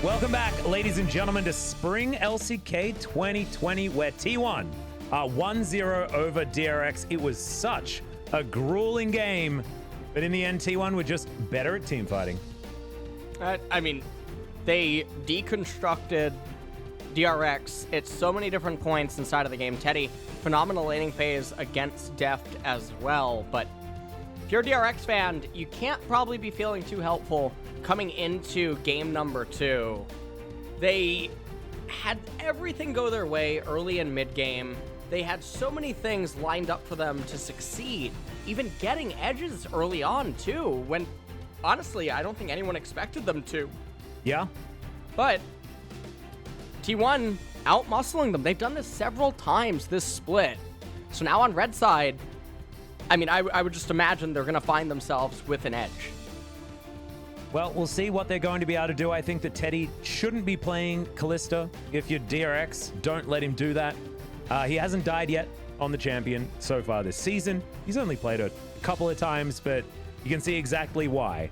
Welcome back, ladies and gentlemen, to Spring LCK 2020, where T1 are 1-0 over DRX. It was such a grueling game, but in the end, T1 were just better at team fighting. I mean, they deconstructed DRX at so many different points inside of the game. Teddy, phenomenal laning phase against Deft as well, but if you're a DRX fan, you can't probably be feeling too helpful coming into game number 2. They had everything go their way early and mid-game. They had so many things lined up for them to succeed, even getting edges early on, too, when, honestly, I don't think anyone expected them to. Yeah. But T1 out-muscling them. They've done this several times this split. So now on red side, I mean, I would just imagine they're going to find themselves with an edge. Well, we'll see what they're going to be able to do. I think that Teddy shouldn't be playing Kalista. If you're DRX, don't let him do that. He hasn't died yet on the champion so far this season. He's only played a couple of times, but you can see exactly why.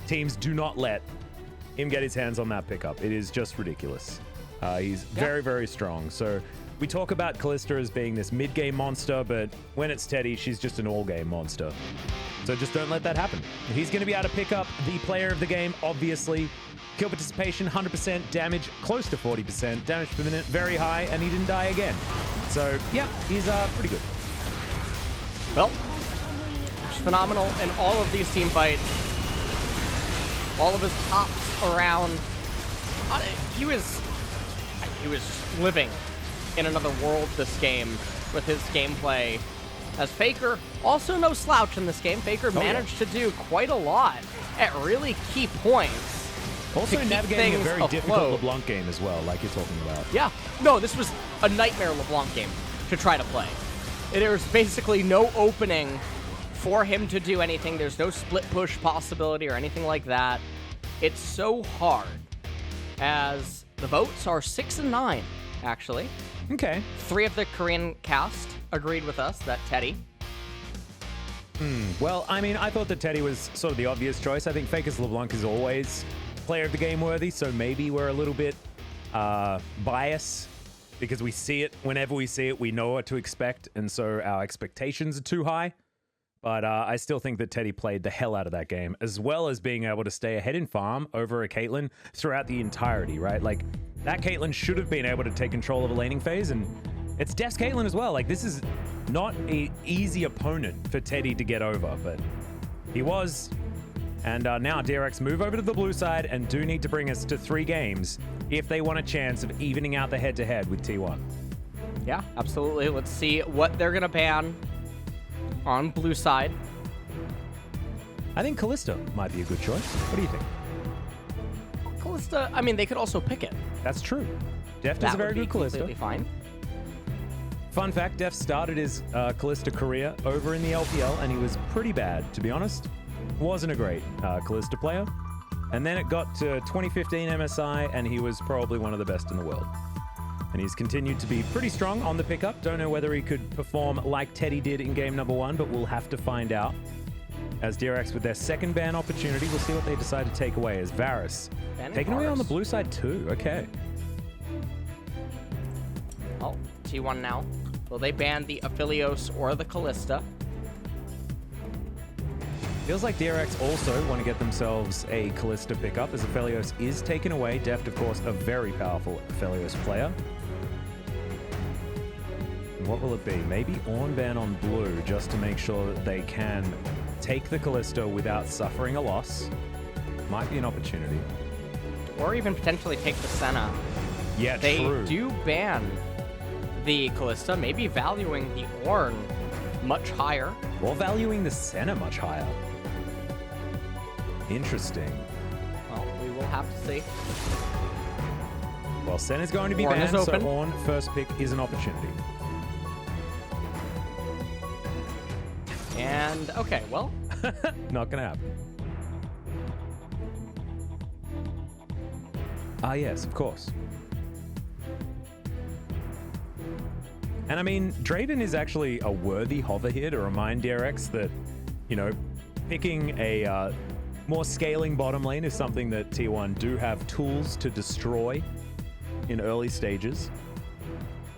Teams do not let him get his hands on that pickup. It is just ridiculous. He's very, very strong. So we talk about Kalista as being this mid-game monster, but when it's Teddy, she's just an all-game monster. So just don't let that happen. He's going to be able to pick up the player of the game, obviously. Kill participation, 100%. Damage, close to 40%. Damage per minute, very high, and he didn't die again. So, yeah, he's pretty good. Well, it's phenomenal in all of these team fights. All of his pops around. He was living in another world this game with his gameplay. As Faker, also no slouch in this game. Faker managed to do quite a lot at really key points. Also navigating a very difficult LeBlanc game as well, like you're talking about. Yeah. No, this was a nightmare LeBlanc game to try to play. There's basically no opening for him to do anything. There's no split push possibility or anything like that. It's so hard, as the votes are 6 and 9, actually. Okay. 3 of the Korean cast agreed with us that Teddy. Well, I mean, I thought that Teddy was sort of the obvious choice. I think Faker's LeBlanc is always player of the game worthy, so maybe we're a little bit biased because we see it. Whenever we see it, we know what to expect, and so our expectations are too high. But I still think that Teddy played the hell out of that game, as well as being able to stay ahead in farm over a Caitlyn throughout the entirety, right? Like, that Caitlyn should have been able to take control of a laning phase, and it's Death's Caitlyn as well. Like, this is not an easy opponent for Teddy to get over, but he was. And now DRX move over to the blue side and do need to bring us to 3 games if they want a chance of evening out the head-to-head with T1. Yeah, absolutely. Let's see what they're going to ban on blue side. I think Kalista might be a good choice. What do you think? Kalista, I mean, they could also pick it. That's true. Deft is a very good Kalista. Completely fine. Fun fact, Deft started his Kalista career over in the LPL, and he was pretty bad, to be honest. Wasn't a great Kalista player. And then it got to 2015 MSI, and he was probably one of the best in the world. And he's continued to be pretty strong on the pickup. Don't know whether he could perform like Teddy did in game number 1, but we'll have to find out. As DRX with their second ban opportunity, we'll see what they decide to take away as Varus. Taken away on the blue side too, okay. Oh, T1 now. Will they ban the Aphelios or the Kalista? Feels like DRX also want to get themselves a Kalista pickup, as Aphelios is taken away. Deft, of course, a very powerful Aphelios player. And what will it be? Maybe Ornn ban on blue, just to make sure that they can take the Kalista without suffering a loss. Might be an opportunity. Or even potentially take the Senna. Yeah, they true. do ban the Kalista, maybe valuing the Ornn much higher. Or valuing the Senna much higher. Interesting. Well, we will have to see. Well, Senna's going to be Ornn banned, is so open. Ornn first pick is an opportunity. And, okay, well. Not gonna happen. Ah, yes, of course. And I mean, Draven is actually a worthy hover here to remind DRX that, you know, picking a more scaling bottom lane is something that T1 do have tools to destroy in early stages.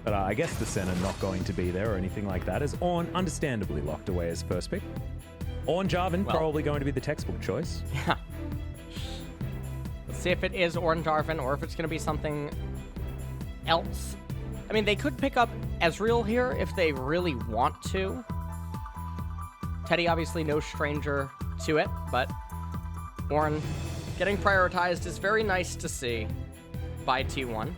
But I guess the Senna not going to be there or anything like that, as Ornn understandably locked away as first pick. Ornn Jarvan probably going to be the textbook choice. Yeah. Let's see if it is Ornn Jarvan or if it's going to be something else. I mean, they could pick up Ezreal here if they really want to. Teddy obviously no stranger to it, but Ornn getting prioritized is very nice to see by T1.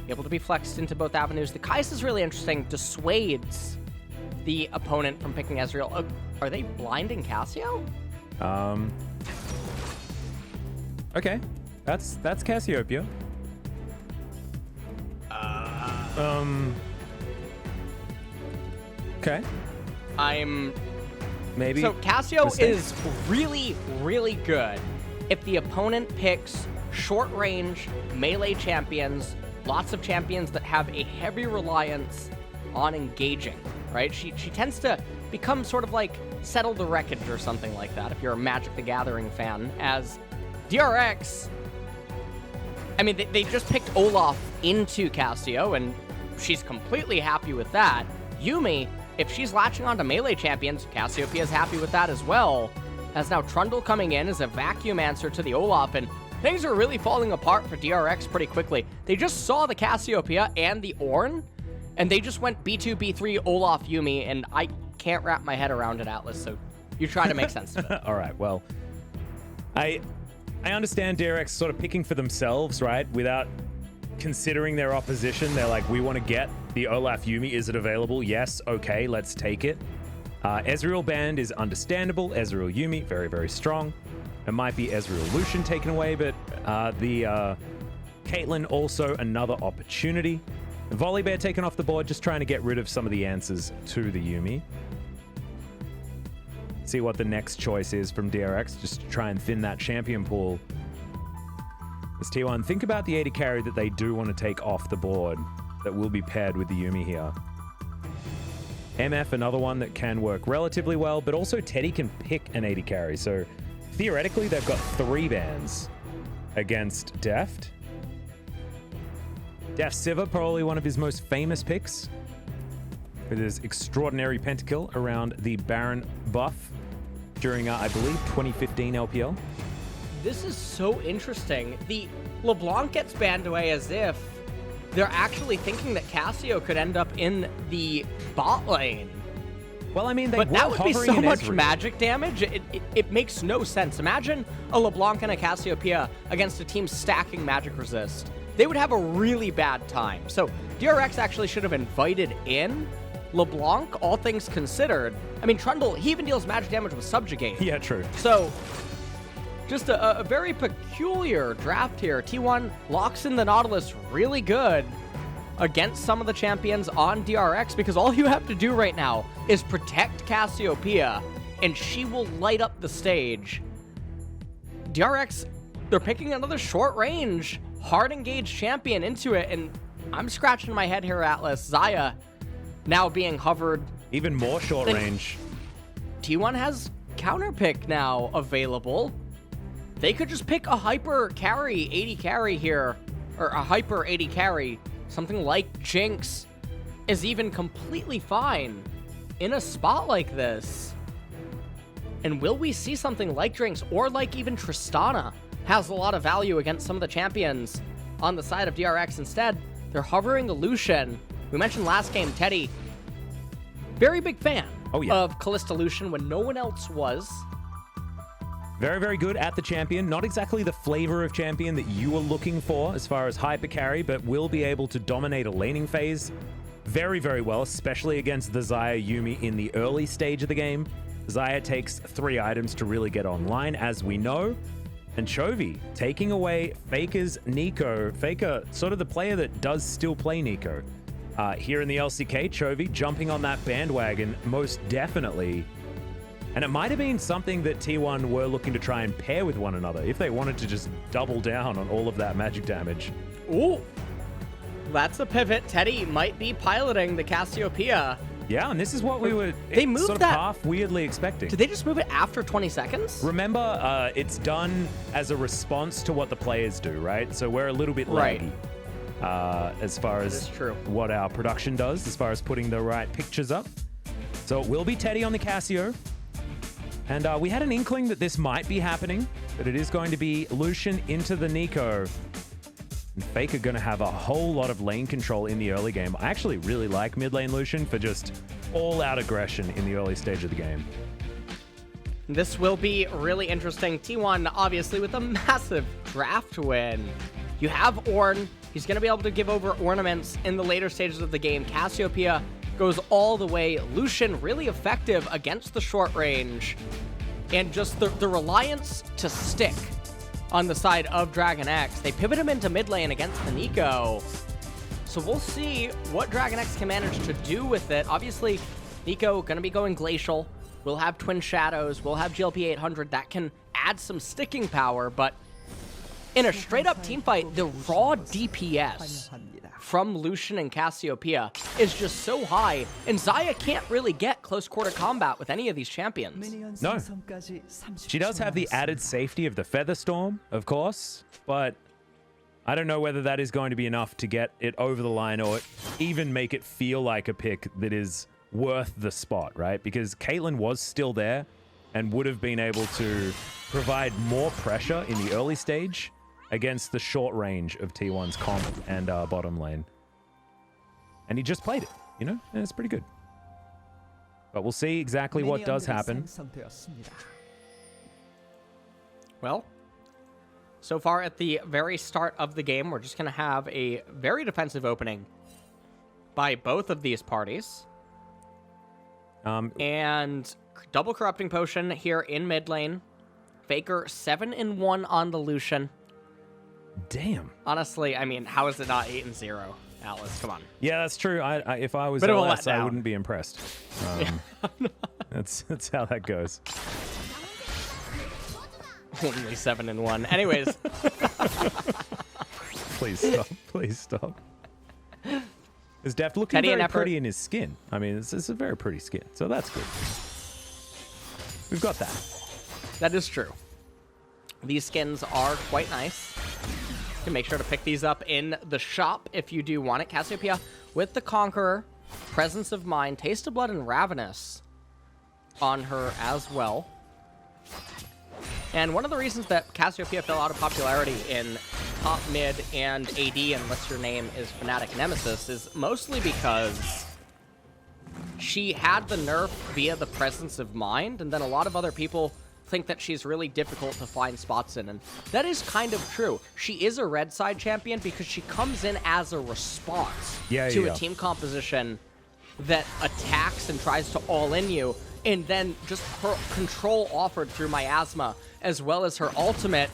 Able to be flexed into both avenues. The Kai'Sa is really interesting. Dissuades the opponent from picking Ezreal. Are they blinding Cassio? Okay. That's Cassiopeia. Okay. Maybe. So Cassio mistake. is really, really good if the opponent picks short-range melee champions, lots of champions that have a heavy reliance on engaging, right? She tends to become sort of like Settle the Wreckage or something like that, if you're a Magic the Gathering fan, as DRX, I mean, they just picked Olaf into Cassio, and she's completely happy with that. Yumi, if she's latching onto melee champions, Cassiopeia is happy with that as well, as now Trundle coming in as a vacuum answer to the Olaf, and things are really falling apart for DRX pretty quickly. They just saw the Cassiopeia and the Ornn, and they just went B2, B3, Olaf, Yumi, and I can't wrap my head around it, Atlas, so you try to make sense of it. All right, well, I understand DRX sort of picking for themselves, right? Without considering their opposition. They're like, we want to get the Olaf Yumi. Is it available? Yes. Okay, let's take it. Ezreal banned is understandable. Ezreal Yumi, very, very strong. It might be Ezreal Lucian taken away, but the Caitlyn also another opportunity. Volibear taken off the board, just trying to get rid of some of the answers to the Yumi. See what the next choice is from DRX, just to try and thin that champion pool. As T1, think about the AD carry that they do want to take off the board that will be paired with the Yumi here. MF, another one that can work relatively well, but also Teddy can pick an AD carry. So theoretically, they've got 3 bans against Deft. Deft Sivir, probably one of his most famous picks, with his extraordinary pentakill around the Baron buff during, I believe, 2015 LPL. This is so interesting. The LeBlanc gets banned away as if they're actually thinking that Cassio could end up in the bot lane. Well, I mean, but that would be so much magic damage. It makes no sense. Imagine a LeBlanc and a Cassiopeia against a team stacking magic resist. They would have a really bad time. So DRX actually should have invited in LeBlanc, all things considered. I mean, Trundle, he even deals magic damage with Subjugate. Yeah, true. So just a very peculiar draft here. T1 locks in the Nautilus really good against some of the champions on DRX, because all you have to do right now is protect Cassiopeia, and she will light up the stage. DRX, they're picking another short-range, hard-engaged champion into it, and I'm scratching my head here, Atlas. Xayah now being hovered. Even more short-range. T1 has counterpick now available. They could just pick a hyper carry, 80 carry here, or a hyper 80 carry. Something like Jinx is even completely fine in a spot like this. And will we see something like Jinx, or like even Tristana has a lot of value against some of the champions on the side of DRX? Instead, they're hovering a Lucian. We mentioned last game, Teddy, very big fan of Kalista Lucian when no one else was. Very, very good at the champion. Not exactly the flavor of champion that you were looking for as far as hyper carry, but will be able to dominate a laning phase very, very well, especially against the Xayah Yumi in the early stage of the game. Xayah takes 3 items to really get online, as we know. And Chovy taking away Faker's Nico. Faker, sort of the player that does still play Nico. Here in the LCK, Chovy jumping on that bandwagon most definitely. And it might have been something that T1 were looking to try and pair with one another if they wanted to just double down on all of that magic damage. Ooh, that's a pivot. Teddy might be piloting the Cassiopeia Yeah, and this is what we were They moved sort of that- half weirdly expecting. Did they just move it after 20 seconds? Remember, it's done as a response to what the players do, right? So we're a little bit Right. laggy as far as is true. what our production does, as far as putting the right pictures up. So it will be Teddy on the Casio. And we had an inkling that this might be happening, but it is going to be Lucian into the Nico. And Fake are going to have a whole lot of lane control in the early game. I actually really like mid lane Lucian for just all-out aggression in the early stage of the game. This will be really interesting. T1, obviously, with a massive draft win. You have Ornn. He's going to be able to give over ornaments in the later stages of the game. Cassiopeia goes all the way. Lucian really effective against the short range. And just the reliance to stick on the side of DragonX. They pivot him into mid lane against the Nico. So we'll see what DragonX can manage to do with it. Obviously, Nico going to be going Glacial. We'll have Twin Shadows. We'll have GLP 800. That can add some sticking power, but in a straight-up teamfight, the raw DPS from Lucian and Cassiopeia is just so high, and Xayah can't really get close-quarter combat with any of these champions. No. She does have the added safety of the Featherstorm, of course, but I don't know whether that is going to be enough to get it over the line or even make it feel like a pick that is worth the spot, right? Because Caitlyn was still there and would have been able to provide more pressure in the early stage against the short range of T1's comp and bottom lane. And he just played it, you know? And it's pretty good. But we'll see exactly what does happen. Well, so far at the very start of the game, we're just going to have a very defensive opening by both of these parties. And double corrupting potion here in mid lane. Faker 7-1 on the Lucian. Damn. Honestly, I mean, how is it not 8-0, Atlas? Come on. Yeah, that's true. If I was Bit of a LS, I letdown. wouldn't be impressed. That's how that goes. Only 7-1. Anyways, Please stop. Please stop. Is Deft looking Teddy and very Effort. pretty in his skin? I mean, it's a very pretty skin, so that's good. We've got that. that is true. These skins are quite nice. You can make sure to pick these up in the shop if you do want it. Cassiopeia with the Conqueror, Presence of Mind, Taste of Blood, and Ravenous on her as well. And one of the reasons that Cassiopeia fell out of popularity in top, mid, and AD, unless your name is Fnatic Nemesis, is mostly because she had the nerf via the Presence of Mind, and then a lot of other people think that she's really difficult to find spots in, and that is kind of true. She is a red side champion because she comes in as a response to a team composition that attacks and tries to all-in you, and then just her control offered through Miasma, as well as her ultimate,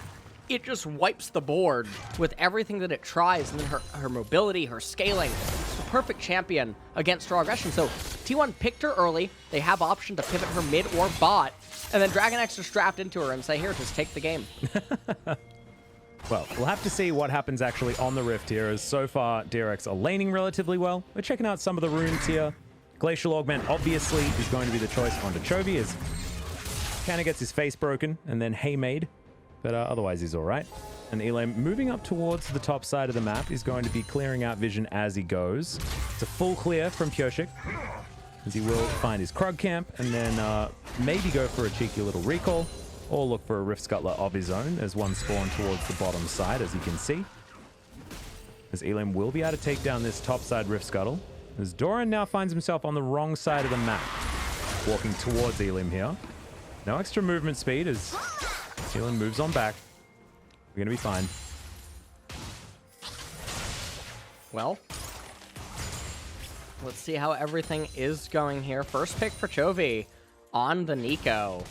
it just wipes the board with everything that it tries, and then her mobility, her scaling. It's the perfect champion against raw aggression. So T1 picked her early. They have option to pivot her mid or bot, and then DragonX just strapped into her and say, here, just take the game. Well, we'll have to see what happens actually on the Rift here, as so far DRX are laning relatively well. We're checking out some of the runes here. Glacial Augment obviously is going to be the choice onto Chovy, as Canna gets his face broken and then Haymade, but otherwise he's all right. And Elam moving up towards the top side of the map is going to be clearing out vision as he goes. It's a full clear from Pyoshik, as he will find his Krug camp and then maybe go for a cheeky little recall or look for a Rift Scuttler of his own as one spawn towards the bottom side, as you can see. As Elam will be able to take down this top side Rift Scuttle, as Doran now finds himself on the wrong side of the map, walking towards Elim here. No extra movement speed as Elim moves on back. We're going to be fine. Well, let's see how everything is going here. First pick for Chovy on the Nico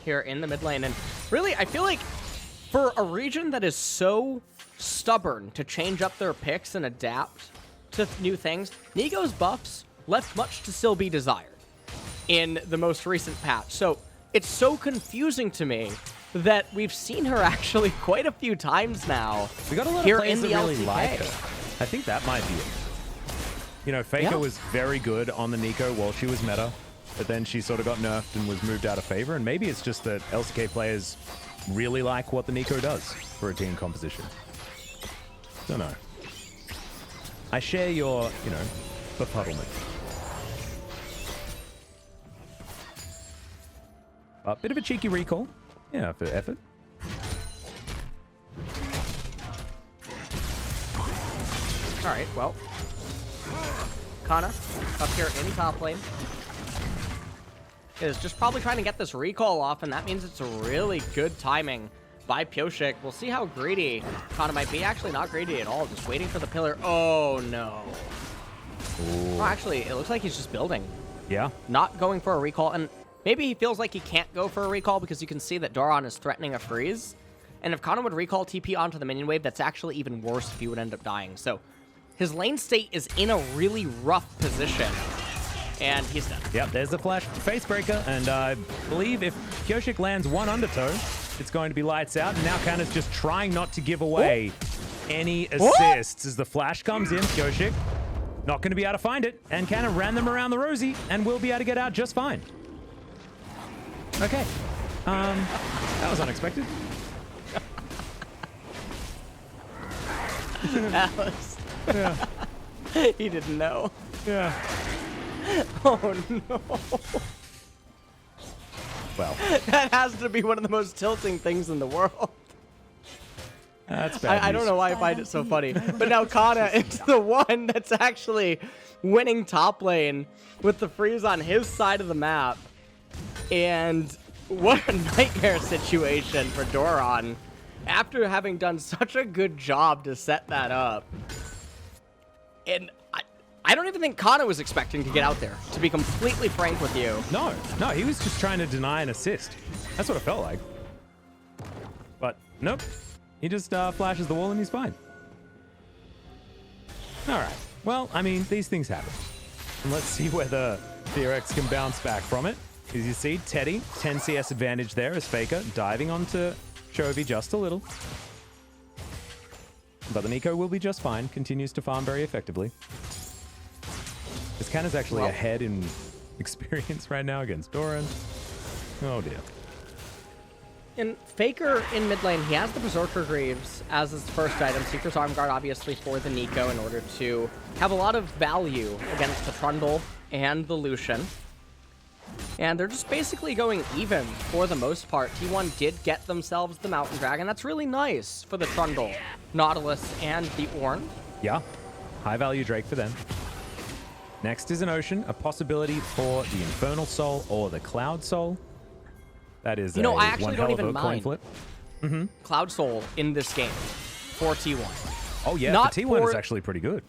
here in the mid lane. And really, I feel like for a region that is so stubborn to change up their picks and adapt to new things, Nico's buffs left much to still be desired in the most recent patch. So it's so confusing to me that we've seen her actually quite a few times now. We got a lot here of players in the that really LCK. like her. I think that might be it. You know, Faker was very good on the Nico while she was meta, but then she sort of got nerfed and was moved out of favor. And maybe it's just that LCK players really like what the Nico does for a team composition. Don't know. I share your, you know, befuddlement. A bit of a cheeky recall. Yeah, for effort. All right, well. Kana up here in top lane is just probably trying to get this recall off, and that means it's a really good timing by Pioshik. We'll see how greedy Kana might be. Actually, not greedy at all, just waiting for the pillar. Oh, no. Well, actually, it looks like he's just building. Yeah. Not going for a recall, and maybe he feels like he can't go for a recall because you can see that Doran is threatening a freeze. And if Kana would recall TP onto the minion wave, that's actually even worse if he would end up dying. So his lane state is in a really rough position, and he's dead. Yep, there's the flash facebreaker, and I believe if Pioshik lands one undertow, it's going to be lights out. And now Kana's just trying not to give away any assists. As the flash comes in, Pioshik not going to be able to find it, and Kana ran them around the rosy and will be able to get out just fine. Okay, that was unexpected. Alice. Yeah. He didn't know. Yeah. Oh, no. Well, that has to be one of the most tilting things in the world. that's bad. I don't know why I find it so funny. But now Kana is the one that's actually winning top lane with the freeze on his side of the map. And what a nightmare situation for Doran after having done such a good job to set that up. And I don't even think Kana was expecting to get out there, to be completely frank with you. No, he was just trying to deny an assist. That's what it felt like. But nope, he just flashes the wall and he's fine. All right, well, I mean, these things happen. And let's see whether DRX can bounce back from it. As you see, Teddy, 10 CS advantage there as Faker diving onto Chovy just a little. But the Nico will be just fine, continues to farm very effectively. This Kana's actually ahead in experience right now against Doran. Oh dear. In Faker in mid lane, he has the Berserker Greaves as his first item. Seeker's Arm Guard obviously for the Nico in order to have a lot of value against the Trundle and the Lucian. And they're just basically going even for the most part. T1 did get themselves the Mountain Dragon. That's really nice for the Trundle, Nautilus, and the Ornn. Yeah, high value Drake for them. Next is an Ocean, a possibility for the Infernal Soul or the Cloud Soul. That is I actually one don't hell of even a coin mind flip. Cloud Soul in this game for T1. Oh yeah, Not the T1 for, is actually pretty good.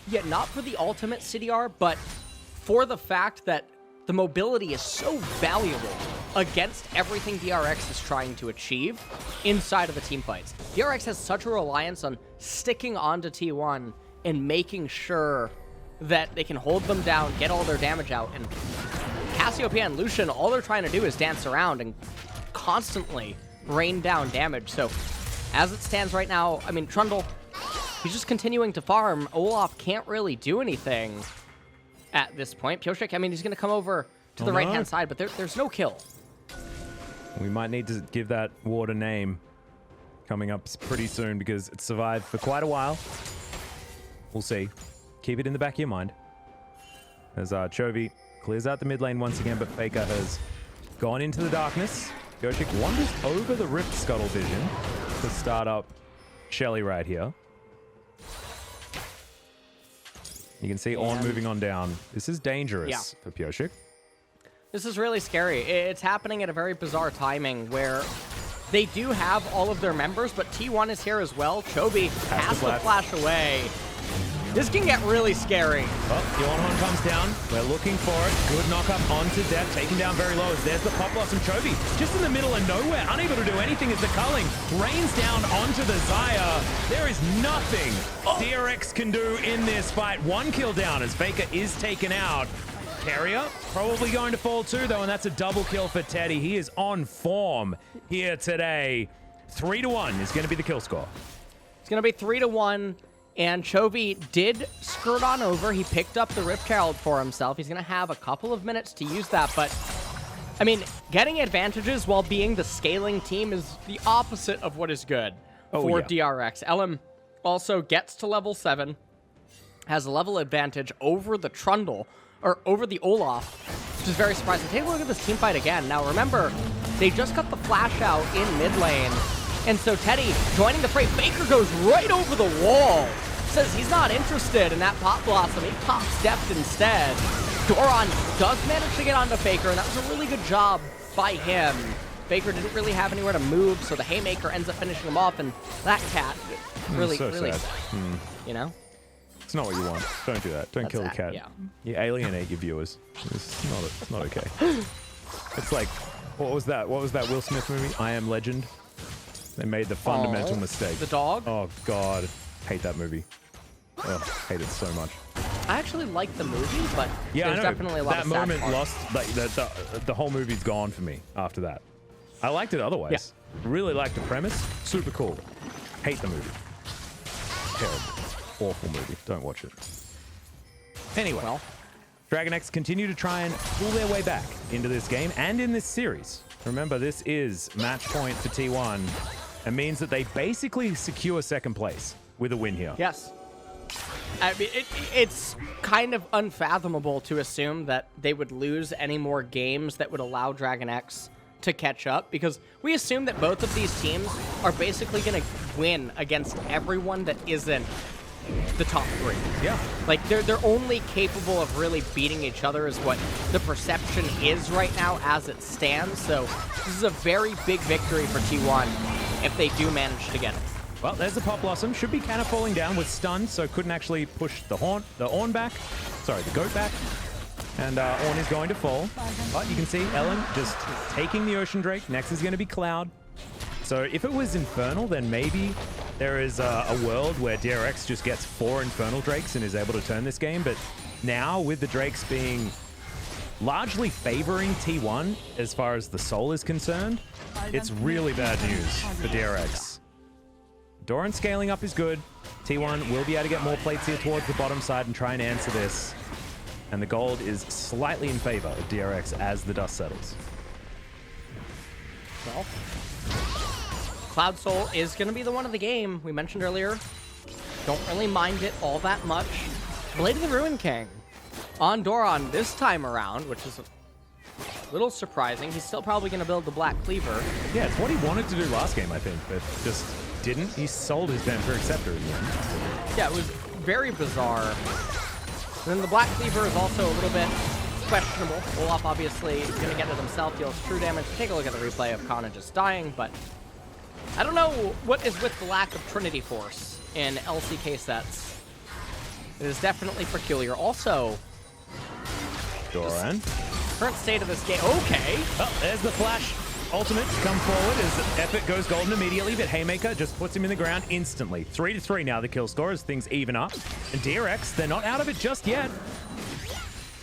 Yeah, not for the ultimate CDR, but for the fact that the mobility is so valuable against everything DRX is trying to achieve inside of the team fights. DRX has such a reliance on sticking onto T1 and making sure that they can hold them down, get all their damage out, and Cassiopeia and Lucian, all they're trying to do is dance around and constantly rain down damage. So as it stands right now, I mean, Trundle, he's just continuing to farm. Olaf can't really do anything at this point. Pioshik, I mean, he's going to come over to the right-hand side, but there's no kill. We might need to give that ward a name coming up pretty soon because it survived for quite a while. We'll see. Keep it in the back of your mind. As Chovy clears out the mid lane once again, but Faker has gone into the darkness. Pioshik wanders over the Rift Scuttle Vision to start up Shelly right here. You can see Ornn moving on down. This is dangerous for Pioshik. This is really scary. It's happening at a very bizarre timing where they do have all of their members, but T1 is here as well. Chovy has to flash away. This can get really scary. Well, Ornn comes down. We're looking for it. Good knock up onto Death, taken down very low. There's the Pop Blossom. Chovy just in the middle of nowhere, unable to do anything as the culling rains down onto the Xayah. There is nothing DRX can do in this fight. One kill down as Faker is taken out. Carrier probably going to fall too, though, and that's a double kill for Teddy. He is on form here today. 3-1 is going to be the kill score. It's going to be 3-1. And Chovy did skirt on over. He picked up the Rift Herald for himself. He's going to have a couple of minutes to use that, but I mean, getting advantages while being the scaling team is the opposite of what is good for DRX. LM also gets to level 7, has a level advantage over the Trundle, or over the Olaf, which is very surprising. Take a look at this team fight again. Now remember, they just got the flash out in mid lane, and so Teddy joining the fray. Faker goes right over the wall. Says he's not interested in that Pop Blossom. He pops Deft instead. Doran does manage to get onto Faker, and that was a really good job by him. Faker didn't really have anywhere to move, so the Haymaker ends up finishing him off, and that cat really, so really sad. sad. You know? It's not what you want. Don't do that. Don't kill the cat. Yeah. You alienate your viewers. It's not okay. It's like, what was that? What was that Will Smith movie? I Am Legend. They made the fundamental mistake. The dog? Oh God, hate that movie. Oh, hate it so much. I actually like the movie, but yeah, there's I know. definitely a lot that of sad moment parts. lost. Like the whole movie's gone for me after that. I liked it otherwise. Yeah. Really liked the premise. Super cool. Hate the movie. Terrible. Awful movie. Don't watch it. Anyway, well, DragonX continue to try and pull their way back into this game and in this series. Remember, this is match point for T1 and means that they basically secure second place with a win here. Yes. I mean, it's kind of unfathomable to assume that they would lose any more games that would allow DragonX to catch up, because we assume that both of these teams are basically going to win against everyone that isn't the top 3. Yeah. Like, they're only capable of really beating each other is what the perception is right now as it stands. So this is a very big victory for T1 if they do manage to get it. Well, there's the Pop Blossom. Should be kind of falling down with stun, so couldn't actually push the Ornn back. Sorry, the goat back. And Ornn is going to fall. But you can see Ellen just taking the Ocean Drake. Next is going to be Cloud. So if it was Infernal, then maybe there is a world where DRX just gets 4 Infernal Drakes and is able to turn this game. But now, with the Drakes being largely favoring T1 as far as the soul is concerned, it's really bad news for DRX. Doran scaling up is good. T1 will be able to get more plates here towards the bottom side and try and answer this. And the gold is slightly in favor of DRX as the dust settles. Well, Cloud Soul is going to be the one of the game. We mentioned earlier, don't really mind it all that much. Blade of the Ruin King on Doran this time around, which is a little surprising. He's still probably going to build the Black Cleaver. Yeah, it's what he wanted to do last game, I think, but just didn't. He sold his Vampiric Scepter in the end. Yeah, it was very bizarre. And then the Black Cleaver is also a little bit questionable. Olaf obviously is going to get it himself, deals true damage. Take a look at the replay of Kana just dying, but I don't know what is with the lack of Trinity Force in LCK sets. It is definitely peculiar. Also, Doran. Current state of this game. Okay. Oh, there's the flash ultimate to come forward as Epic goes golden immediately, but Haymaker just puts him in the ground instantly. 3-3 now, the kill score, as things even up. And DRX, they're not out of it just yet.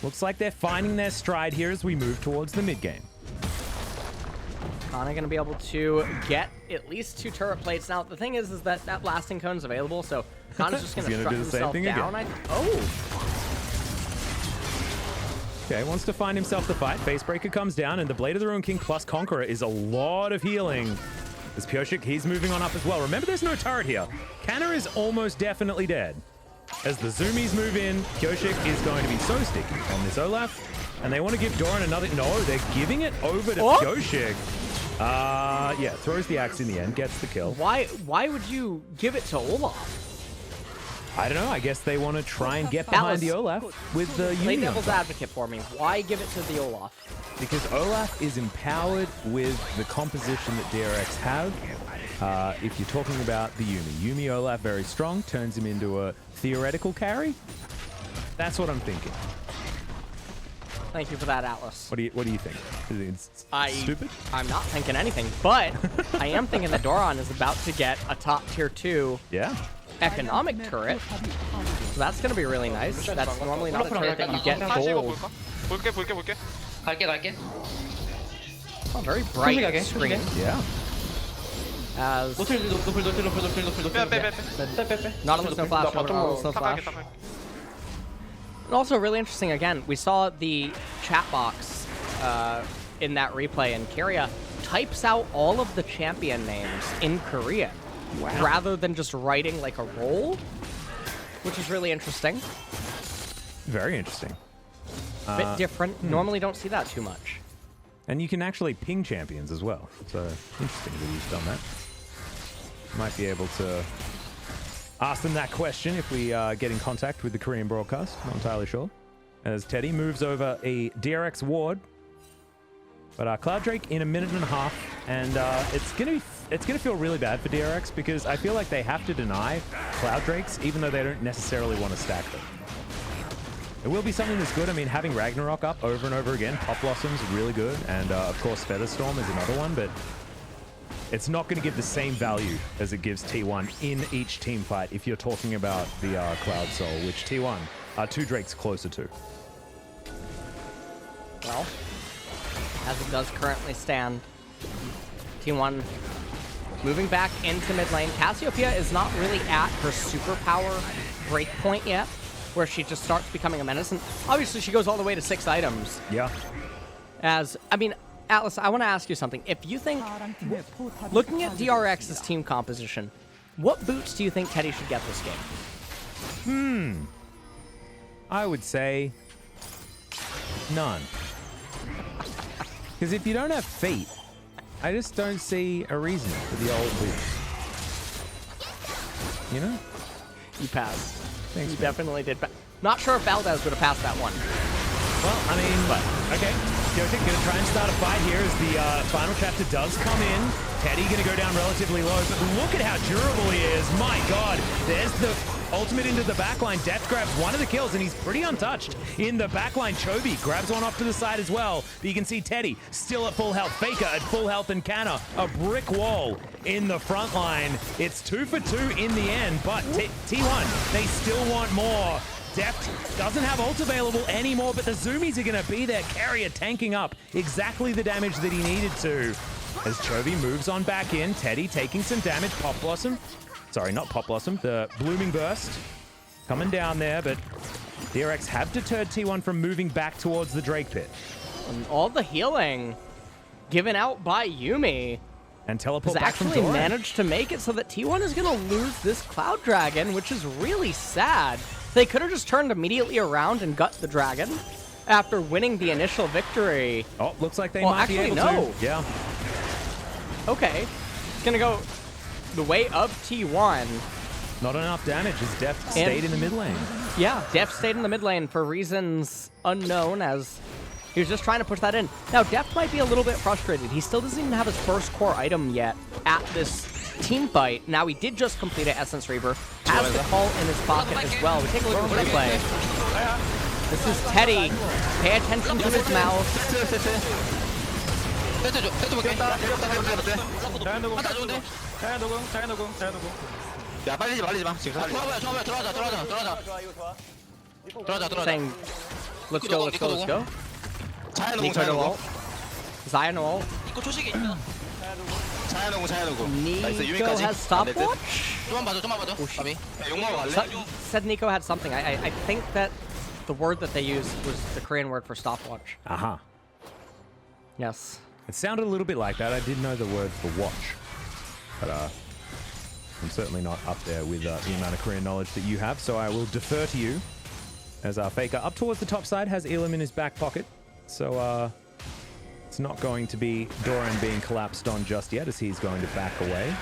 Looks like they're finding their stride here as we move towards the mid-game. Kana going to be able to get at least 2 turret plates. Now, the thing is that that blasting cone is available, so Kana's just going to shut himself down. Okay, wants to find himself the fight. Facebreaker comes down, and the Blade of the Ruin King plus Conqueror is a lot of healing. As Pyoshik, he's moving on up as well. Remember, there's no turret here. Kana is almost definitely dead. As the Zoomies move in, Pyoshik is going to be so sticky on this Olaf. And they want to give Doran another... No, they're giving it over to Pyoshik. Yeah, throws the axe in the end, gets the kill. Why would you give it to Olaf? I don't know. I guess they want to try and get behind the Olaf with the Play Union. devil's advocate for me. Why give it to the Olaf? Because Olaf is empowered with the composition that DRX have. If you're talking about the Yumi Olaf very strong, turns him into a theoretical carry. That's what I'm thinking. Thank you for that, Atlas. What do you think? It's stupid? I'm not thinking anything, but I am thinking that Doran is about to get a top tier 2 economic turret. So that's going to be really nice. That's normally not a turret that you get gold. 갈게. Oh, very bright screen. Yeah. As 노플 빼빼빼. Nautilus no flash, Nautilus no flash. And also really interesting, again, we saw the chat box in that replay, and Kyria types out all of the champion names in Korean rather than just writing like a role, which is really interesting. Very interesting. Bit different. Normally don't see that too much. And you can actually ping champions as well. So interesting that you've done that. Might be able to ask them that question if we get in contact with the Korean broadcast. Not entirely sure. As Teddy moves over a DRX ward. But Cloud Drake in a minute and a half, and it's gonna feel really bad for DRX because I feel like they have to deny Cloud Drakes even though they don't necessarily want to stack them. It will be something that's good. I mean, having Ragnarok up over and over again, Pop Blossom's really good, and of course Featherstorm is another one, but it's not going to give the same value as it gives T1 in each team fight if you're talking about the Cloud Soul, which T1 are 2 Drakes closer to. Well, as it does currently stand, T1 moving back into mid lane. Cassiopeia is not really at her superpower breakpoint yet, where she just starts becoming a menace. And obviously she goes all the way to 6 items. Yeah. I mean, Atlas, I want to ask you something. If you think, looking at DRX's team composition, what boots do you think Teddy should get this game? I would say none. Because if you don't have Fate, I just don't see a reason for the old boots. You know? You passed. Thanks, You man. definitely did. Not sure if Valdez would have passed that one. Well, I mean, okay. Jokic gonna try and start a fight here as the final chapter does come in. Teddy gonna go down relatively low, but look at how durable he is. My God, there's the ultimate into the backline. Death grabs one of the kills, and he's pretty untouched. In the backline, Chovy grabs one off to the side as well. But you can see Teddy still at full health. Faker at full health, and Canna a brick wall in the front line. It's 2 for 2 in the end, but T1, they still want more. Deft doesn't have ult available anymore, but the Zoomies are going to be there. Carrier tanking up exactly the damage that he needed to. As Chovy moves on back in, Teddy taking some damage. Pop Blossom. Sorry, not Pop Blossom. The Blooming Burst coming down there, but DRX have deterred T1 from moving back towards the Drake Pit. And all the healing given out by Yuumi And teleport has back from actually Doran. managed to make it so that T1 is going to lose this Cloud Dragon, which is really sad. They could have just turned immediately around and got the dragon after winning the initial victory. Oh, looks like they Well, might be actually, able no. to. Yeah. Okay. It's going to go the way of T1. Not enough damage as Deft stayed in the mid lane. Yeah, Deft stayed in the mid lane for reasons unknown, as he was just trying to push that in. Now, Deft might be a little bit frustrated. He still doesn't even have his first core item yet at this team fight. Now, he did just complete an Essence Reaver. Has the call in his pocket as well. We take a look at the replay. This is Teddy. Pay attention to his mouth. 야 빨리지 마 지금 들어가자 Saying, let's go, let's go, let's go. Nico no ult. Zaya no ult. 이거 초식이 있다 자야 노고 나이스 Nico 유미까지 has stopwatch. 좀만 봐줘 바비 욕먹어 갈래? Said Nico had something. I think that the word that they used was the Korean word for stopwatch. Aha. Yes. It sounded a little bit like that. I didn't know the word for watch. But I'm certainly not up there with the amount of Korean knowledge that you have, so I will defer to you. As our Faker up towards the top side has Elam in his back pocket. So it's not going to be Doran being collapsed on just yet, as he's going to back away.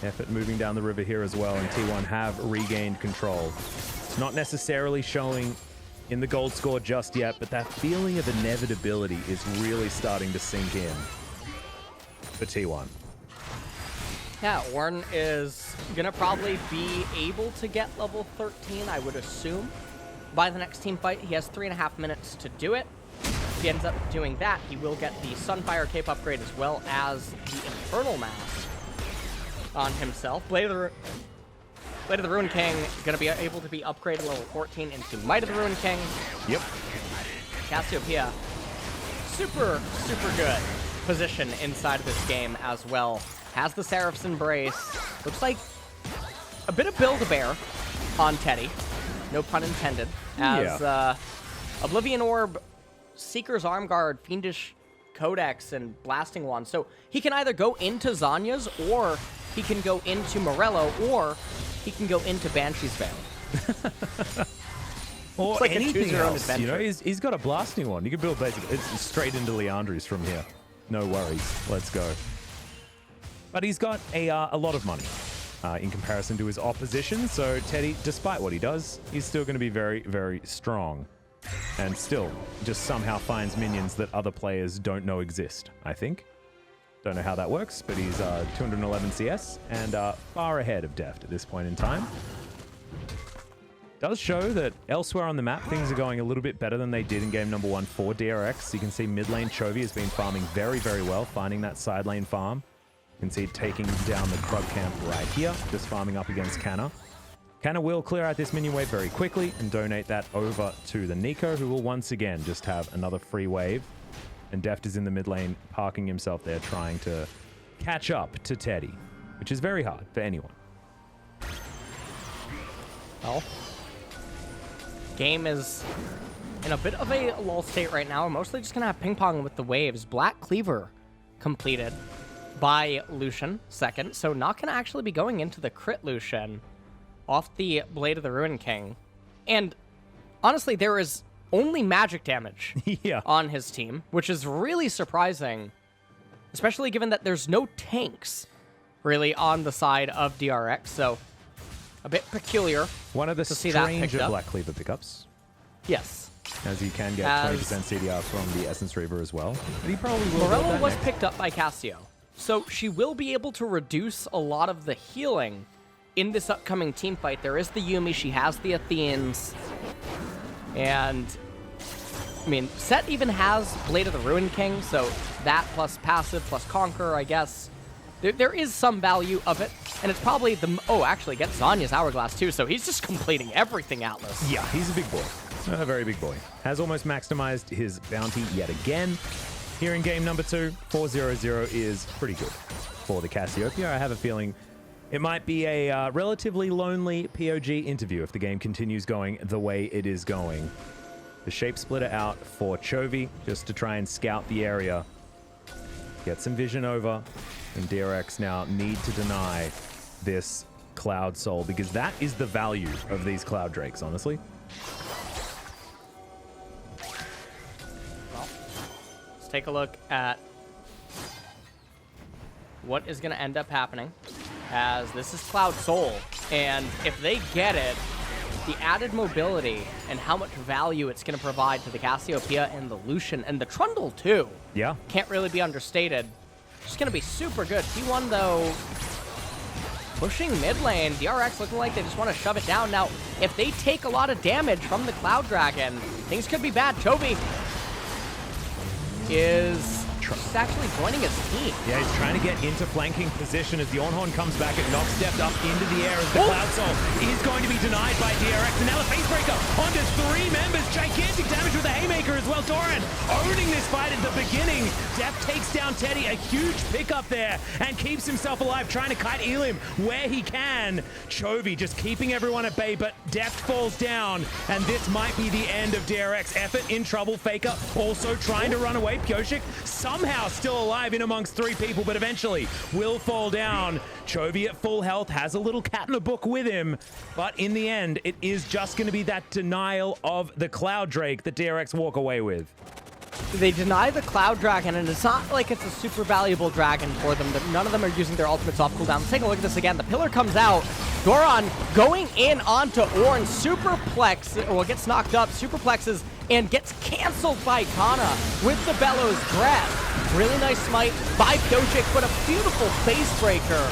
Effort moving down the river here as well, and T1 have regained control. It's not necessarily showing in the gold score just yet, but that feeling of inevitability is really starting to sink in for T1. Yeah, Ornn is gonna probably be able to get level 13, I would assume, by the next team fight. He has 3.5 minutes to do it. If he ends up doing that, he will get the Sunfire Cape upgrade as well as the Infernal Mask on himself. Blade of the Ruin King gonna be able to be upgraded level 14 into Might of the Ruin King. Yep. Cassiopeia, super good position inside of this game as well. has the Seraph's Embrace. Looks like a bit of Build-A-Bear on Teddy. No pun intended. As Oblivion Orb, Seeker's Arm Guard, Fiendish Codex, and Blasting Wand. So he can either go into Zanya's, or he can go into Morello, or he can go into Banshee's Veil. Or like anything else, you know, adventure. he's got a blasting one. You can build basically, it's straight into Leandri's from here. No worries, let's go. But he's got a lot of money in comparison to his opposition, so Teddy, despite what he does, he's still going to be very, very strong. And still, just somehow finds minions that other players don't know exist, I think. Don't know how that works, but he's 211 CS and far ahead of Deft at this point in time. Does show that elsewhere on the map, things are going a little bit better than they did in game number 1 for DRX. You can see mid lane Chovy has been farming very, very well, finding that side lane farm. You can see taking down the Krug camp right here, just farming up against Canna. Canna will clear out this minion wave very quickly and donate that over to the Nico, who will once again just have another free wave. And Deft is in the mid lane, parking himself there, trying to catch up to Teddy, which is very hard for anyone. Well, game is in a bit of a lull state right now. We're mostly just going to have ping pong with the waves. Black Cleaver completed by Lucian second, so not going to actually be going into the crit Lucian off the Blade of the Ruin King. And honestly, there is only magic damage on his team, which is really surprising, especially given that there's no tanks really on the side of DRX, so a bit peculiar. One of the stranger Black Cleaver pickups. Yes. As you can get 20% CDR from the Essence Reaver as well. But he probably will. Morello was picked up by Cassio, so she will be able to reduce a lot of the healing in this upcoming team fight. There is the Yuumi, she has the Athenes, and I mean, Set even has Blade of the Ruin King, so that plus passive plus Conquer, I guess. There is some value of it, and it's probably the... Oh, actually, gets Zanya's Hourglass too, so he's just completing everything, Atlas. Yeah, he's a big boy. A very big boy. Has almost maximized his bounty yet again. Here in game number 2, 4-0-0 is pretty good for the Cassiopeia. I have a feeling it might be a relatively lonely POG interview if the game continues going the way it is going. The Shape Splitter out for Chovy, just to try and scout the area. Get some vision over. And DRX now need to deny this Cloud Soul, because that is the value of these Cloud Drakes, honestly. Well, let's take a look at what is going to end up happening, as this is Cloud Soul, and if they get it, the added mobility and how much value it's going to provide to the Cassiopeia and the Lucian and the Trundle too. Yeah. Can't really be understated. It's going to be super good. T1, though, pushing mid lane. DRX looking like they just want to shove it down. Now, if they take a lot of damage from the Cloud Dragon, things could be bad. Chovy is just actually joining his team. Yeah, he's trying to get into flanking position as the Ornhorn comes back. It knocks Deft up into the air as the Cloud Soul is going to be denied by DRX. And now the Facebreaker onto 3 members. Gigantic damage with the Haymaker as well. Doran owning this fight at the beginning. Deft takes down Teddy. A huge pickup there and keeps himself alive, trying to kite Elim where he can. Chovy just keeping everyone at bay, but Deft falls down. And this might be the end of DRX. Effort in trouble. Faker also trying to run away. Pioshik somehow still alive in amongst 3 people, but eventually will fall down. Chovy at full health, has a little cat in a book with him, but in the end, it is just going to be that denial of the Cloud Drake that DRX walk away with. They deny the Cloud Dragon, and it's not like it's a super valuable dragon for them. None of them are using their ultimates off cooldown. Let's take a look at this again. The pillar comes out. Doran going in onto Ornn. Superplex, well, gets knocked up, superplexes, and gets canceled by Kana with the Bellows Breath. Really nice smite by Pioshik, but a beautiful face breaker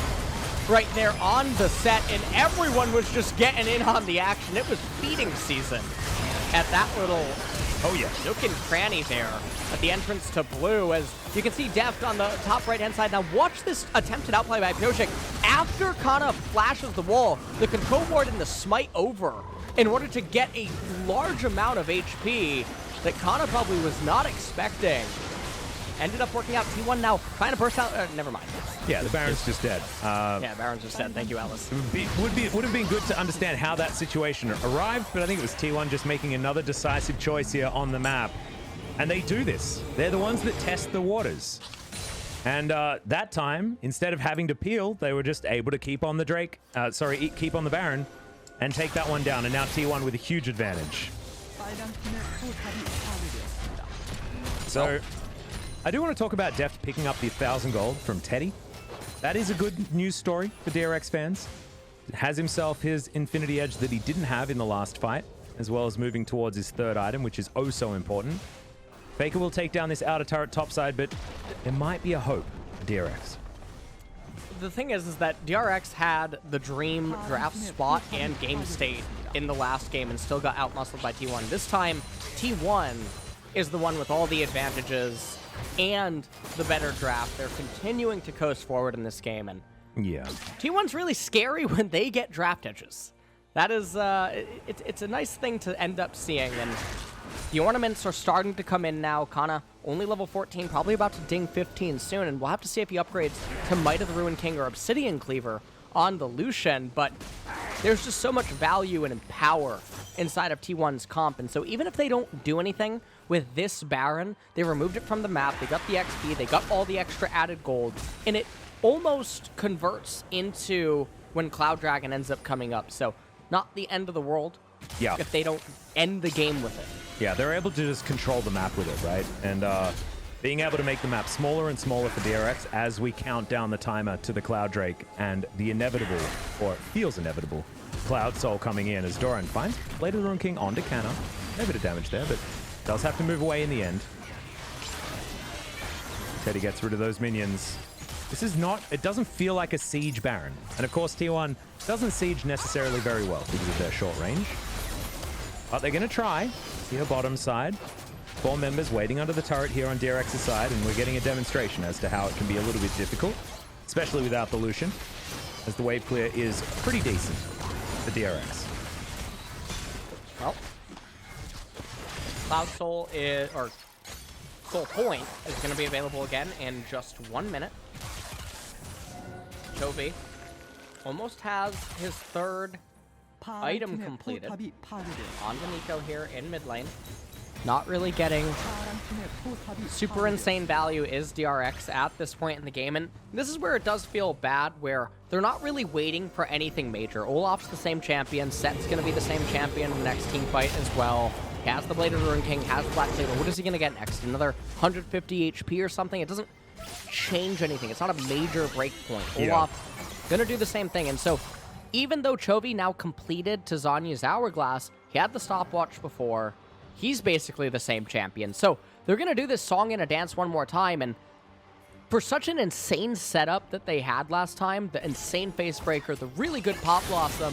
right there on the set, and everyone was just getting in on the action. It was feeding season at that little nook and cranny there at the entrance to blue, as you can see Deft on the top right-hand side. Now watch this attempted outplay by Pioshik. After Kana flashes the wall, the control ward and the smite over in order to get a large amount of HP that Kana probably was not expecting. ended up working out. T1 now trying to burst out. Never mind. Yeah, the Baron's just dead. Yeah, Baron's just dead. Thank you, Alice. Would have been good to understand how that situation arrived, but I think it was T1 just making another decisive choice here on the map. And they do this. They're the ones that test the waters. And that time, instead of having to peel, they were just able to keep on the keep on the Baron and take that one down. And now T1 with a huge advantage. So, I do want to talk about Deft picking up the 1,000 gold from Teddy. That is a good news story for DRX fans. Has himself his Infinity Edge that he didn't have in the last fight, as well as moving towards his third item, which is oh so important. Faker will take down this outer turret topside, but there might be a hope for DRX. The thing is that DRX had the dream draft spot and game state in the last game and still got outmuscled by T1. This time, T1 is the one with all the advantages and the better draft. They're continuing to coast forward in this game, and yeah, T1's really scary when they get draft edges. That is, it's a nice thing to end up seeing, and the ornaments are starting to come in now. Kana, only level 14, probably about to ding 15 soon, and we'll have to see if he upgrades to Might of the Ruined King or Obsidian Cleaver on the Lucian, but there's just so much value and power inside of T1's comp, and so even if they don't do anything with this Baron, they removed it from the map, they got the XP, they got all the extra added gold, and it almost converts into when Cloud Dragon ends up coming up, so not the end of the world if they don't end the game with it. Yeah, they're able to just control the map with it, right? And being able to make the map smaller and smaller for DRX as we count down the timer to the Cloud Drake and the inevitable, or it feels inevitable, Cloud Soul coming in as Doran finds Blade of the Ruined King onto Canna. A bit of damage there, but does have to move away in the end. Teddy gets rid of those minions. This is not, it doesn't feel like a siege Baron. And of course, T1 doesn't siege necessarily very well because of their short range. But they're going to try. Here, bottom side. 4 members waiting under the turret here on DRX's side, and we're getting a demonstration as to how it can be a little bit difficult, especially without the Lucian, as the wave clear is pretty decent for DRX. Well, Cloud Soul is, or Soul Point is going to be available again in just 1 minute. Chovy almost has his third item completed on the Nico here in mid lane. Not really getting super insane value is DRX at this point in the game, and this is where it does feel bad, where they're not really waiting for anything major. Olaf's the same champion, Set's going to be the same champion in the next team fight as well. He has the Blade of the Ruined King, has Black Saber. What is he going to get next? Another 150 HP or something? It doesn't change anything. It's not a major break point. Olaf going to do the same thing, and so even though Chovy now completed to Zanya's Hourglass, he had the stopwatch before. He's basically the same champion. So they're going to do this song and a dance one more time. And for such an insane setup that they had last time, the insane face breaker, the really good pop blossom,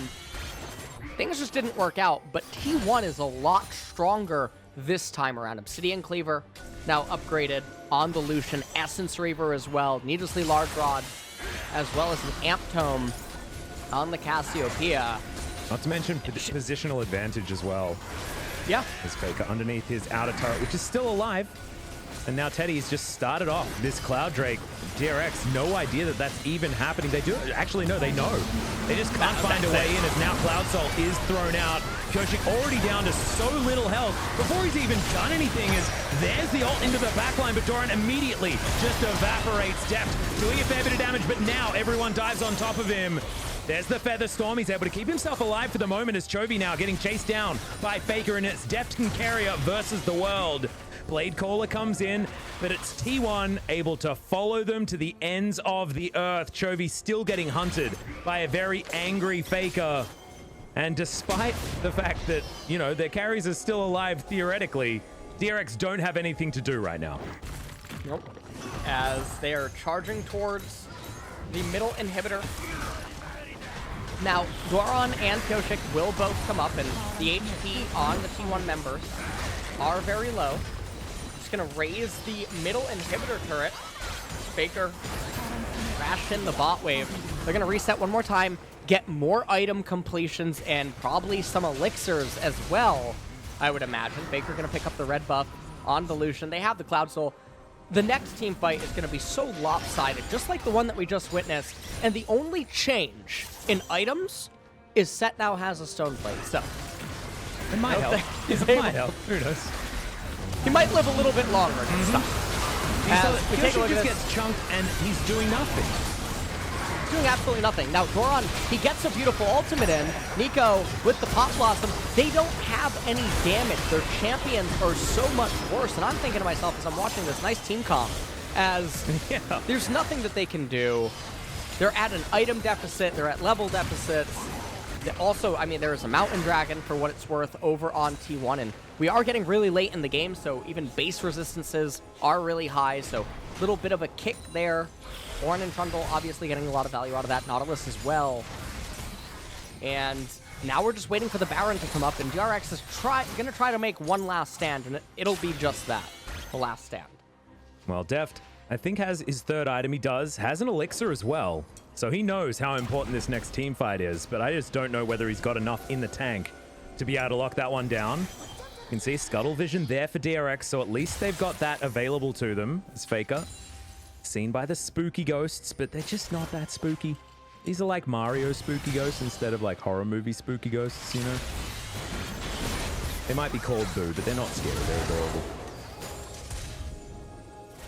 things just didn't work out. But T1 is a lot stronger this time around. Obsidian Cleaver now upgraded on the Lucian. Essence Reaver as well. Needlessly Large Rod, as well as an Amp Tome on the Cassiopeia. Not to mention positional advantage as well. Yeah. His Faker underneath his outer turret, which is still alive. And now Teddy's just started off this Cloud Drake. DRX, no idea that that's even happening. They do actually know, they know. They just can't find a way in as now Cloud Soul is thrown out. Kyoshik already down to so little health before he's even done anything, as there's the ult into the backline, but Doran immediately just evaporates Deft, doing a fair bit of damage, but now everyone dives on top of him. There's the Feather Storm. He's able to keep himself alive for the moment as Chovy now getting chased down by Faker, and it's Deft and Carrier versus the world. Blade Caller comes in, but it's T1 able to follow them to the ends of the earth. Chovy still getting hunted by a very angry Faker. And despite the fact that, you know, their carries are still alive theoretically, DRX don't have anything to do right now. Nope. As they are charging towards the middle inhibitor. Now, Doran and Kyoshik will both come up, and the HP on the T1 members are very low. Just gonna raise the middle inhibitor turret. Faker crashed in the bot wave. They're gonna reset one more time, get more item completions, and probably some elixirs as well, I would imagine. Faker gonna pick up the red buff on the Lucian. They have the Cloud Soul. the next team fight is going to be so lopsided, just like the one that we just witnessed. And the only change in items is Set now has a stone plate. So It might help. It might help. Who knows? he might live a little bit longer. We take a look at just this. gets chunked and he's doing nothing. Doing absolutely nothing. Now, Doran, he gets a beautiful ultimate in. Nico with the Pop Blossom. They don't have any damage. Their champions are so much worse. And I'm thinking to myself as I'm watching this nice team comp, as there's nothing that they can do. They're at an item deficit. They're at level deficits. Also, I mean, there is a Mountain Dragon, for what it's worth, over on T1. And we are getting really late in the game, so even base resistances are really high. So a little bit of a kick there. Ornn and Trundle obviously getting a lot of value out of that. Nautilus as well. And now we're just waiting for the Baron to come up, and DRX is going to try to make one last stand, and it'll be just that, the last stand. Well, Deft, I think, has his third item. He has an elixir as well. So he knows how important this next team fight is, but I just don't know whether he's got enough in the tank to be able to lock that one down. You can see Scuttle Vision there for DRX, so at least they've got that available to them as Faker. Seen by the spooky ghosts, but they're just not that spooky. These are like Mario spooky ghosts instead of like horror movie spooky ghosts, you know? They might be called Boo, but they're not scary, they're adorable.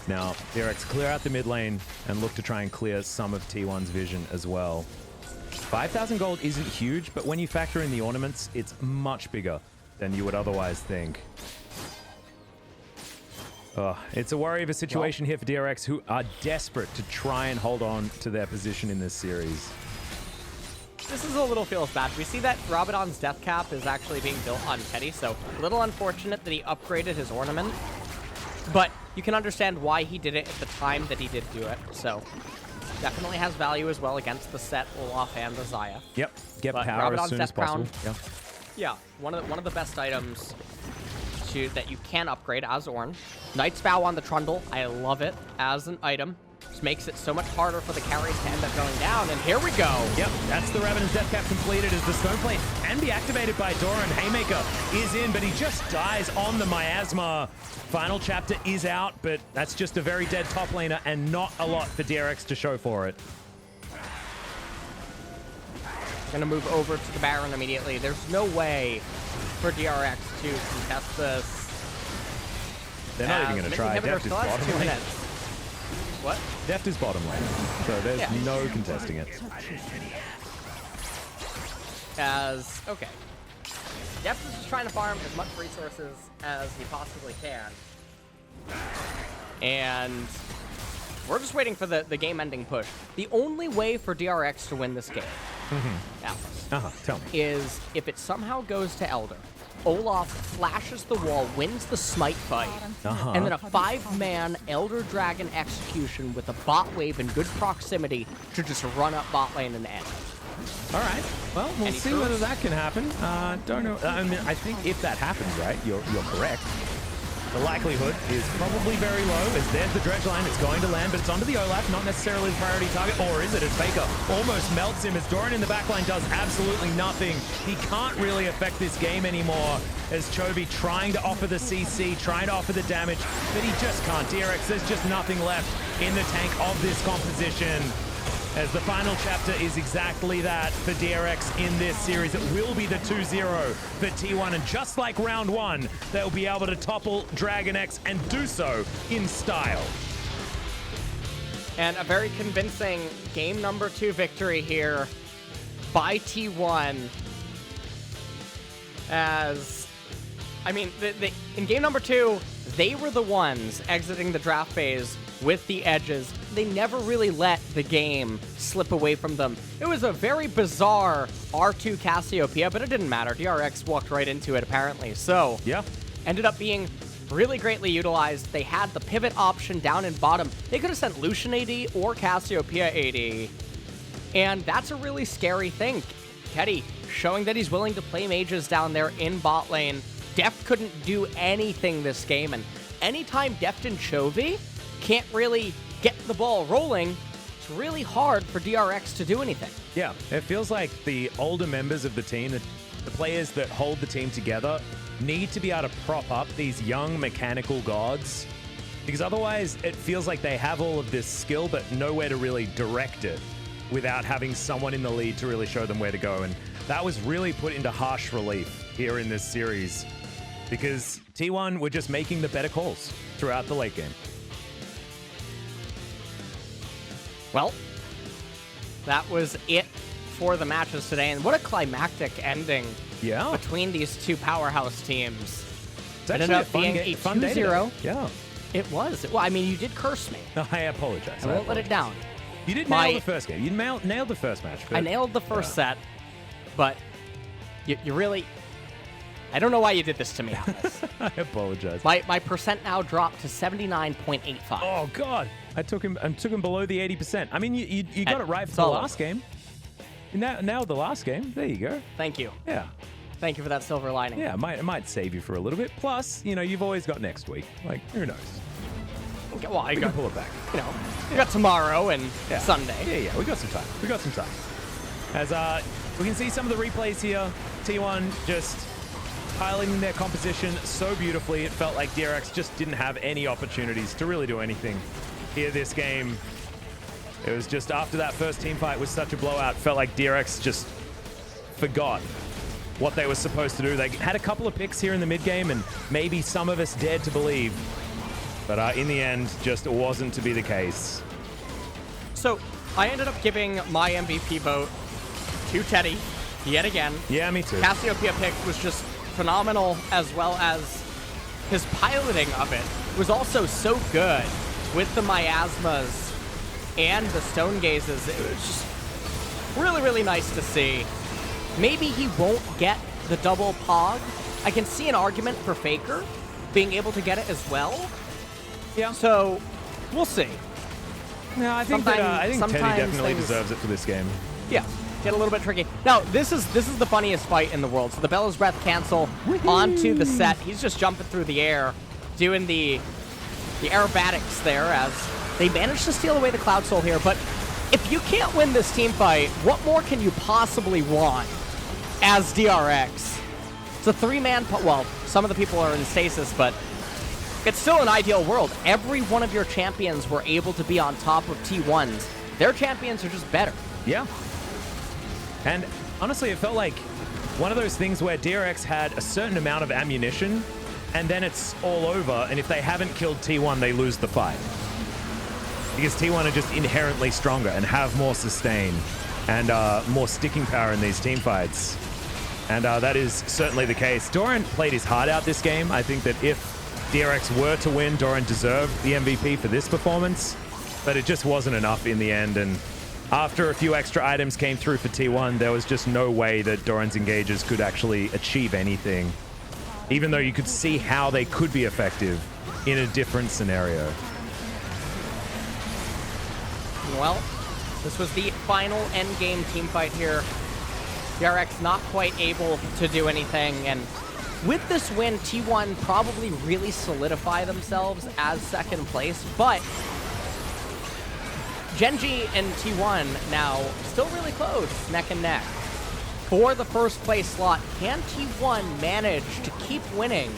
Now, DRX clear out the mid lane and look to try and clear some of T1's vision as well. 5,000 gold isn't huge, but when you factor in the ornaments, it's much bigger than you would otherwise think. It's a worry of a situation here for DRX, who are desperate to try and hold on to their position in this series. This is a little feels bad. We see that Rabadon's death cap is actually being built on Teddy, so a little unfortunate that he upgraded his ornament. But you can understand why he did it at the time that he did do it, so definitely has value as well against the Set, Olaf, and the Xayah. Yep, get But power as Rabadon's soon as Death Crown, possible. Yeah, one of the best items that you can upgrade as Ornn. Knight's Vow on the Trundle, I love it as an item. Just makes it so much harder for the carries to end up going down, and here we go. Yep, that's the Rabadon's death cap completed as the stone plate can be activated by Doran. Haymaker is in, but he just dies on the miasma. Final chapter is out, but that's just a very dead top laner and not a lot for DRX to show for it. Gonna move over to the Baron immediately. There's no way for DRX to contest this. They're not even going to try. Deft is bottom lane. What? Deft is bottom lane, so there's no contesting it. Okay. Deft is just trying to farm as much resources as he possibly can. And we're just waiting for the game-ending push. The only way for DRX to win this game, Tell me. is if it somehow goes to Elder. Olaf flashes the wall, wins the smite fight, and then a 5-man Elder Dragon execution with a bot wave in good proximity to just run up bot lane and end. All right. Well, we'll Any see proofs? whether that can happen. Don't know. I mean, I think if that happens, right, you're correct. The likelihood is probably very low, as there's the dredge line. It's going to land, but it's onto the Olaf, not necessarily the priority target. Or is it? As Faker almost melts him, as Doran in the backline does absolutely nothing. He can't really affect this game anymore, as Chovy trying to offer the CC, trying to offer the damage, but he just can't. DRX, there's just nothing left in the tank of this composition. As the final chapter is exactly that for DRX in this series. It will be the 2-0 for T1, and just like round one, they'll be able to topple DragonX and do so in style. And a very convincing game number 2 victory here by T1. As, I mean, in game number 2, they were the ones exiting the draft phase with the edges. They never really let the game slip away from them. It was a very bizarre R2 Cassiopeia, but it didn't matter. DRX walked right into it, apparently. So, ended up being really greatly utilized. They had the pivot option down in bottom. They could have sent Lucian AD or Cassiopeia AD. And that's a really scary thing. Teddy showing that he's willing to play mages down there in bot lane. Deft couldn't do anything this game, and anytime Deft and Chovy can't really get the ball rolling, it's really hard for DRX to do anything. Yeah, it feels like the older members of the team, the players that hold the team together, need to be able to prop up these young mechanical gods Because otherwise, it feels like they have all of this skill, but nowhere to really direct it without having someone in the lead to really show them where to go. And that was really put into harsh relief here in this series because T1 were just making the better calls throughout the late game. Well, that was it for the matches today. And what a climactic ending between these two powerhouse teams. It's It ended actually up being a fun day 2-0. today. Yeah. It was. Well, I mean, you did curse me. No, I apologize. I won't let it down. You did nail the first game. You nailed the first match. I nailed the first set, but you really... I don't know why you did this to me, Alice. I apologize. My percent now dropped to 79.85. Oh, God. I took him below the 80%. I mean, you got it right for the last game. You nailed the last game. There you go. Thank you. Yeah. Thank you for that silver lining. Yeah, it might save you for a little bit. Plus, you've always got next week. Like, who knows? Okay, well, We can pull it back. You got tomorrow and Sunday. Yeah, we got some time. As we can see some of the replays here, T1 just highlighting their composition so beautifully. It felt like DRX just didn't have any opportunities to really do anything here this game. It was just after that first team fight was such a blowout, felt like DRX just forgot what they were supposed to do. They had a couple of picks here in the mid game, and maybe some of us dared to believe, but in the end, just wasn't to be the case. So I ended up giving my MVP vote to Teddy yet again. Yeah, me too. Cassiopeia pick was just phenomenal, as well as his piloting of it was also so good with the miasmas and the stone gazes. It was just really, really nice to see. Maybe he won't get the double pog. I can see an argument for Faker being able to get it as well. Yeah. So we'll see. No, I think Teddy definitely deserves it for this game. Yeah, get a little bit tricky. Now, this is the funniest fight in the world. So the Bella's Breath cancel onto the set. He's just jumping through the air, doing the aerobatics there as they managed to steal away the Cloud Soul here. But if you can't win this team fight, what more can you possibly want as DRX? It's a three-man... Well, some of the people are in stasis, but it's still an ideal world. Every one of your champions were able to be on top of T1s. Their champions are just better. Yeah. And honestly, it felt like one of those things where DRX had a certain amount of ammunition, and then it's all over, and if they haven't killed T1, they lose the fight. Because T1 are just inherently stronger and have more sustain and more sticking power in these team fights. And that is certainly the case. Doran played his heart out this game. I think that if DRX were to win, Doran deserved the MVP for this performance, but it just wasn't enough in the end. And after a few extra items came through for T1, there was just no way that Doran's engagers could actually achieve anything, even though you could see how they could be effective in a different scenario. Well, this was the final endgame team fight here. DRX not quite able to do anything, and with this win, T1 probably really solidify themselves as second place, but Genji and T1 now still really close, neck and neck. For the first place slot, can T1 manage to keep winning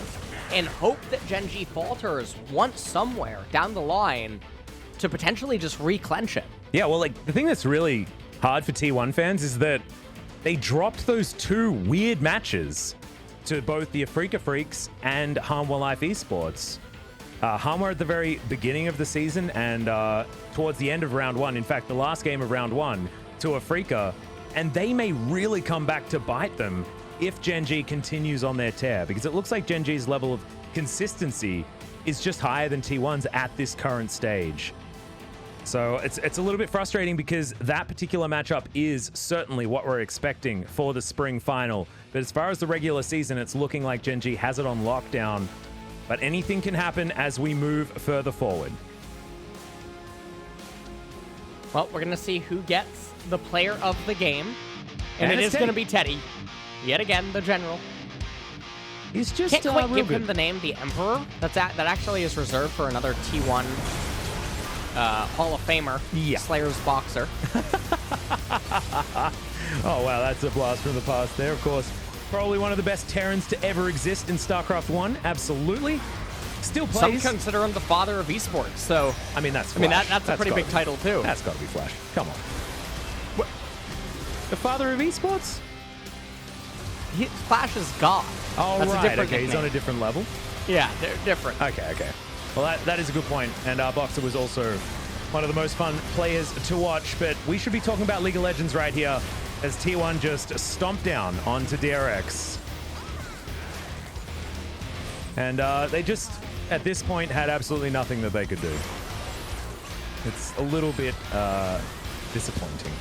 and hope that Genji falters once somewhere down the line to potentially just reclench it? Yeah, well, like, the thing that's really hard for T1 fans is that they dropped those two weird matches to both the Afrika Freaks and Hanwha Life Esports. Hanwha at the very beginning of the season and towards the end of round one, in fact, the last game of round one, to Afrika, and they may really come back to bite them if Genji continues on their tear, because it looks like Genji's level of consistency is just higher than T1's at this current stage. So it's a little bit frustrating because that particular matchup is certainly what we're expecting for the spring final. But as far as the regular season, it's looking like Genji has it on lockdown. But anything can happen as we move further forward. Well, we're going to see who gets the player of the game. And it is going to be Teddy. Yet again, the general. He's just can't quite give him the name the Emperor. That actually is reserved for another T1 Hall of Famer, Slayer's Boxer. Oh, wow, that's a blast from the past there, of course. Probably one of the best Terrans to ever exist in StarCraft 1, absolutely. Still Some plays. consider him the father of esports. So I mean, that's that's a pretty big title too. That's got to be Flash. Come on. What? The father of esports? Flash is God. Oh, that's right. A different Okay, he's nickname. on a different level. Yeah, they're different. Okay. Well, that is a good point. And Boxer was also one of the most fun players to watch. But we should be talking about League of Legends right here as T1 just stomped down onto DRX. And they just, at this point, had absolutely nothing that they could do. It's a little bit disappointing.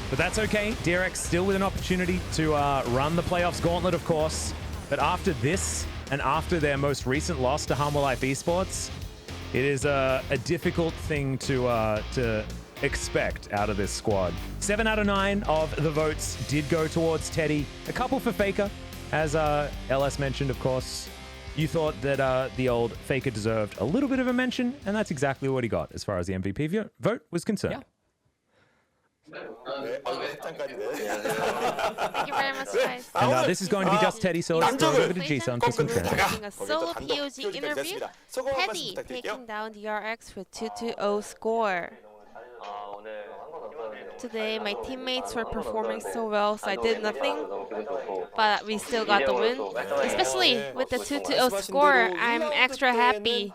But that's okay. DRX still with an opportunity to run the playoffs gauntlet, of course. But after this, and after their most recent loss to Humble Life Esports, it is a difficult thing to expect out of this squad. 7 out of 9 of the votes did go towards Teddy. A couple for Faker, as LS mentioned, of course. You thought that the old Faker deserved a little bit of a mention, and that's exactly what he got as far as the MVP vote was concerned. Yeah. Thank you very much, guys. And this is going to be just Teddy, so let's throw it over to G-Sun for some training. Doing a solo POG interview. Teddy taking down DRX with 2-2-0 score. Today, my teammates were performing so well, so I did nothing. But we still got the win. Especially with the 2-2-0 score, I'm extra happy.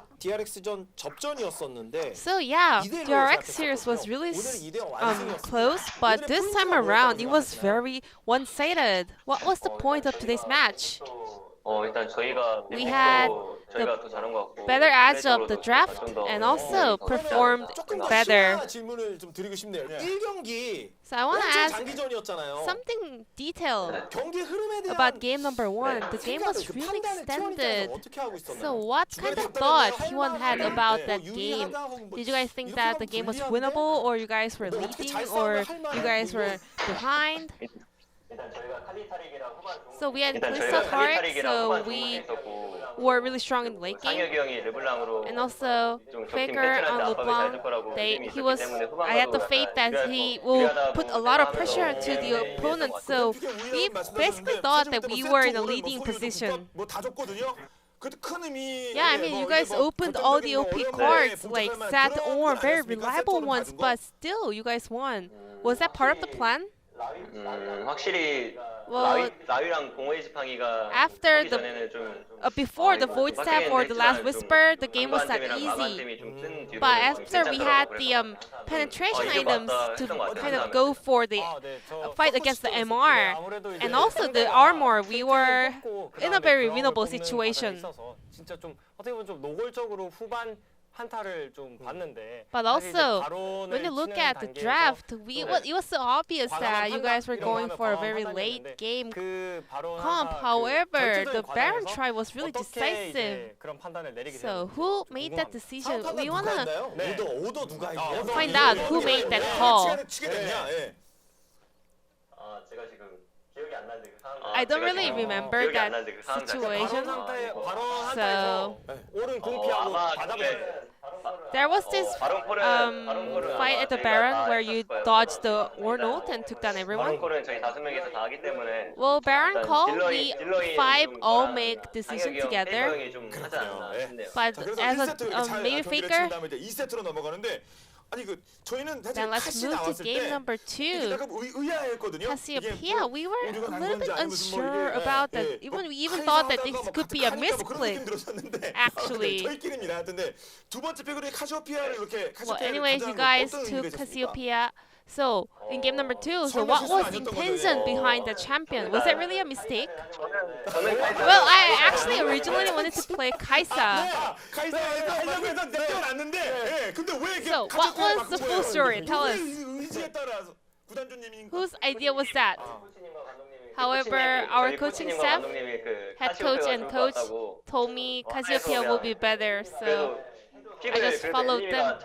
So yeah, DRX series was really close, but this time around, it was very one-sided. What was the point of today's match? We had the better edge of the draft and also performed better. So I want to ask something detailed about game number 1. The game was really extended. So what kind of thought T1 had about that game? Did you guys think that the game was winnable, or you guys were leading, or you guys were behind? So we had Kalista Tarek, so we were really strong in the late game. And also Faker on LeBlanc, I had the faith that he will put a lot of pressure to the opponent. So we basically thought that we were in a leading position. Yeah, I mean, you guys opened all the OP cards, like Sat or very reliable ones, but still, you guys won. Was that part of the plan? Well, after before the Void Step or the Last Whisper, the game was not easy. But after we had the penetration items to kind of go for the fight against the MR, and also the armor, we were in a very winnable situation. But also, when you look at the draft, it was so obvious that you guys were going for a very late game comp. However, the Baron try was really decisive. So who made that decision? We want to find out who made that call. I don't really remember that situation. So there was this fight at the Baron where you dodged the War Note and took down everyone. Well, Baron call, we 5 all make decision together. But as a maybe Faker, then let's move to game number 2. Cassiopeia, we were a little bit unsure about that. We even thought that this could be a misclick, actually. Well, anyways, you guys took Cassiopeia. So, in game number 2, so what was the intention behind the champion? Was that really a mistake? Well, I actually originally wanted to play Kaisa. So, what was the full story? Tell us. Whose idea was that? However, our coaching staff, head coach and coach, told me Cassiopeia will be better, so I just followed them.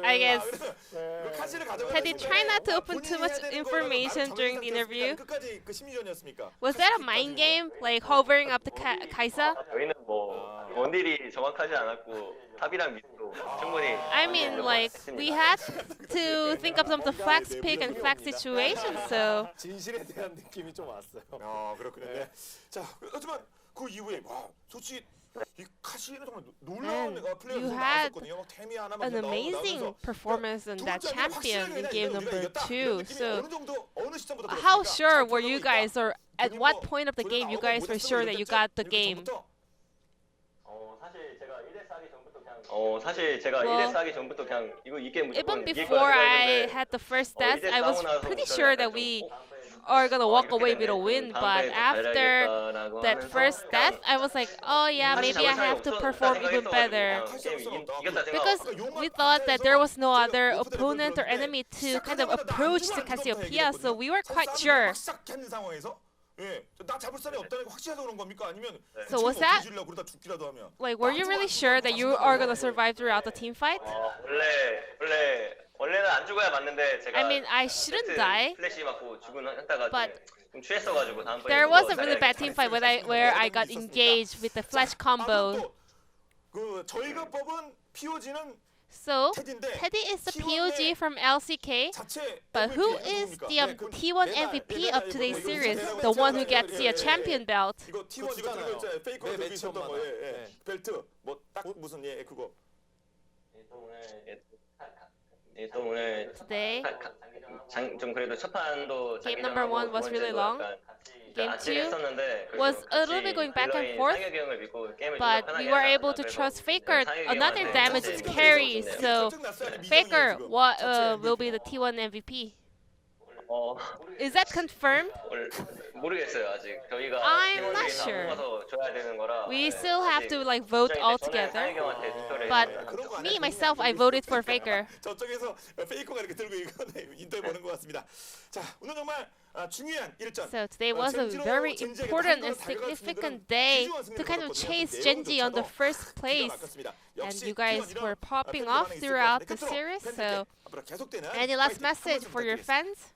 I guess Teddy, try not to open too much information during the interview. Was that a mind game, like hovering up the Kaisa? 충분히. I mean, like, we had to think of some of the flex pick and flex situations, so. 진실에 대한 느낌이 좀 왔어요. 그렇군요. 네. 자, 하지만 그 이후에 와, 솔직히 이 카시는 정말 놀라운 Man, 플레이가 you 계속 had 나왔었거든요. 막 태미 하나만 an 그냥 amazing 나오면서 performance in that 두 번째 champion 확실하게 in 그냥 game 이건 number 우리가 이겼다. 2. 이런 느낌이 So, 어느 정도 어느 시점부터 how 들었습니까? sure were 자, you 그러니까 guys, or at 본인 what 뭐 point of the game you 나오고 guys were 못했으면 sure that you got the 이랬겠죠? game? 지금부터? 사실 제가 Well, 1대스 하기 전부터 그냥 이게 무조건 Even 이길 before 거라 I 생각했는데 had the first death, 이제 I was 싸우고 나서 pretty 저는 sure 약간 that 좀, we are gonna walk 이렇게 away 됐네. with a win. 그럼 But 다음번에 더 after 잘해야겠다라고 that 하면서 first 그냥 death, I was like, oh yeah, 사실 maybe I 잡을 have to 사람이 perform 없었다 even better. 생각했어가지고 게임 이겼다 Because 생각. we thought that there was no other opponent or enemy to kind of approach the Cassiopeia, so we were quite sure. 시작한 상황에서 예, 나 잡을 사람이 없다는 거 확실해서 그런 겁니까? 아니면 So was that 그러다 죽기라도 하면 like, were you really sure that you are gonna survive throughout the team fight? 원래는 안 죽어야 맞는데 제가 I mean, I shouldn't die, 플래시 맞고 죽은 했다가 but 좀 취했어가지고 다음번에 there was a really bad team fight where I got engaged with the flash combo. 그 저희가 뽑은 POG는 So 테디인데 Teddy is the POG from LCK, 자체 but who is the T1 MVP of today's series? The one who gets the champion belt. 이거 T1 이거 들고 있잖아요. 페이커 들고 있었던 거. 예. 벨트 뭐 딱 무슨 예 그거. 또 오늘 Today, 좀 그래도 첫 판도 game number 1 was really long. Game 2 was a little bit going back and forth, but we were able to trust Faker, another damage carry. So Faker will be the T1 MVP. Is that confirmed? 모르겠어요 아직. 저희가 I'm not sure. 줘야 되는 거라. We still have to like vote all together. But me myself, I voted for Faker. 저쪽에서 페이커가 이렇게 들고 이거 인터뷰 보는 것 같습니다. 자, 오늘 정말 중요한 일전. So today was a very important and significant day to kind of chase Genji on the first place. And you guys were popping off throughout the series. So any last message for your fans?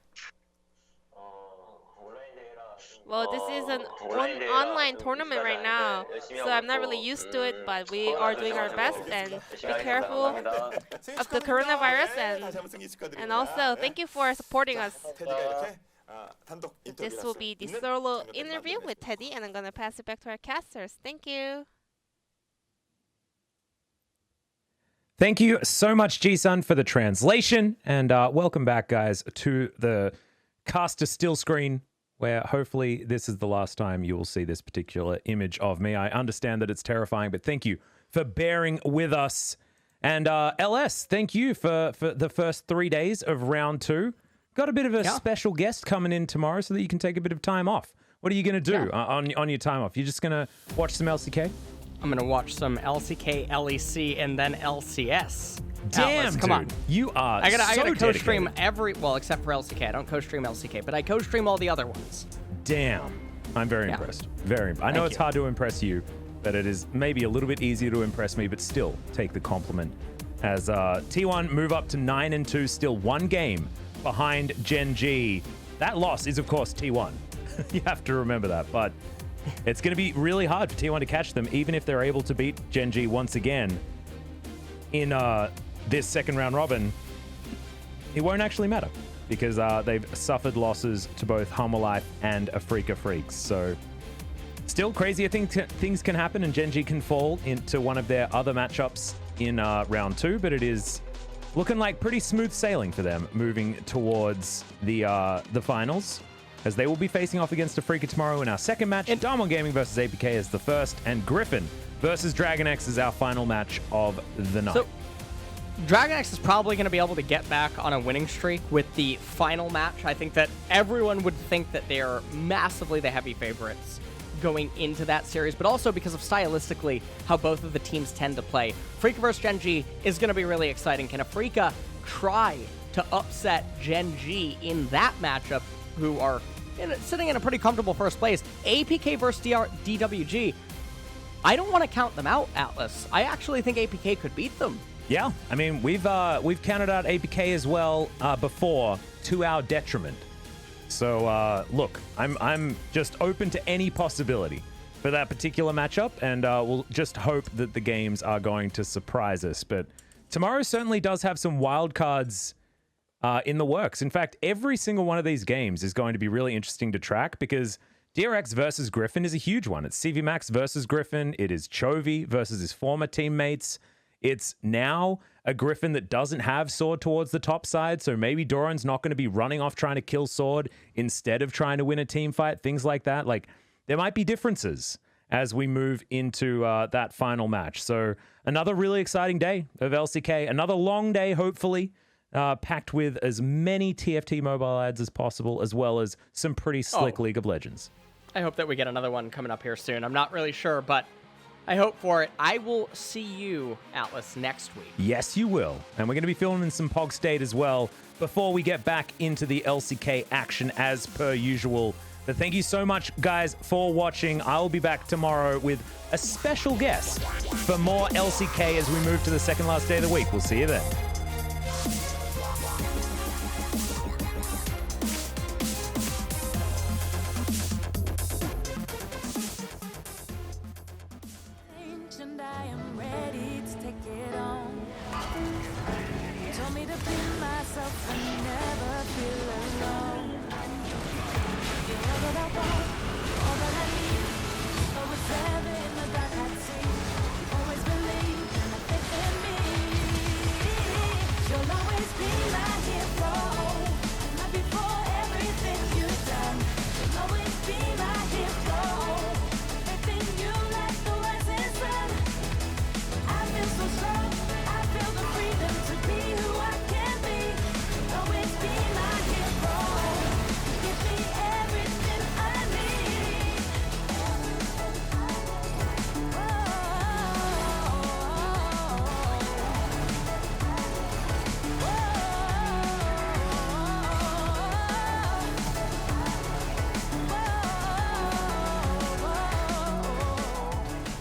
Well, this is an online tournament right now, so I'm not really used to it, but we are doing our best, and be careful of the coronavirus, and also thank you for supporting us. This will be the solo interview with Teddy, and I'm gonna pass it back to our casters. Thank you. Thank you so much, Ji-sun, for the translation, and welcome back, guys, to the caster still screen, where hopefully this is the last time you will see this particular image of me. I understand that it's terrifying, but thank you for bearing with us. And LS, thank you for the first 3 days of round 2. Got a bit of a special guest coming in tomorrow so that you can take a bit of time off. What are you going to do on your time off? You're just going to watch some LCK? I'm going to watch some LCK, LEC, and then LCS. Damn, Atlas, come on. You are I gotta so co-stream dedicated. well, except for LCK. I don't co-stream LCK, but I co-stream all the other ones. Damn. I'm very impressed. I know it's hard to impress you, but it is maybe a little bit easier to impress me, but still take the compliment. As T1 move up to 9-2, still 1 game behind Gen G. That loss is, of course, T1. You have to remember that, but it's going to be really hard for T1 to catch them, even if they're able to beat Gen G once again in this second round robin. It won't actually matter because they've suffered losses to both Hummerlife and Afrika Freaks. So still crazier things can happen, and Gen G can fall into one of their other matchups in round 2, but it is looking like pretty smooth sailing for them moving towards the finals, as they will be facing off against Afrika tomorrow in our second match. And Diamond Gaming versus APK is the first, and Griffin versus DragonX is our final match of the night. So, DragonX is probably going to be able to get back on a winning streak with the final match. I think that everyone would think that they are massively the heavy favorites going into that series, but also because of stylistically how both of the teams tend to play. Afrika versus Gen G is going to be really exciting. Can Afrika try to upset Gen G in that matchup, who are sitting in a pretty comfortable first place? APK versus DWG, I don't want to count them out, Atlas. I actually think APK could beat them. Yeah, I mean, we've counted out APK as well before, to our detriment. So look, I'm just open to any possibility for that particular matchup, and we'll just hope that the games are going to surprise us. But tomorrow certainly does have some wild cards in the works. In fact, every single one of these games is going to be really interesting to track because DRX versus Griffin is a huge one. It's CV Max versus Griffin. It is Chovy versus his former teammates. It's now a Griffin that doesn't have Sword towards the top side, so maybe Doran's not going to be running off trying to kill Sword instead of trying to win a team fight, things like that. Like, there might be differences as we move into that final match. So another really exciting day of LCK, another long day, hopefully, packed with as many TFT mobile ads as possible, as well as some pretty slick League of Legends. I hope that we get another one coming up here soon. I'm not really sure, but I hope for it. I will see you, Atlas, next week. Yes, you will. And we're going to be filming some Pog State as well before we get back into the LCK action as per usual. But thank you so much, guys, for watching. I'll be back tomorrow with a special guest for more LCK as we move to the second last day of the week. We'll see you then. And I am ready to take it on. Told me to be myself and never feel alone. You're all that I want, all that I need. Always there in the dark I see. Always believe and I think in me. You'll always be right here.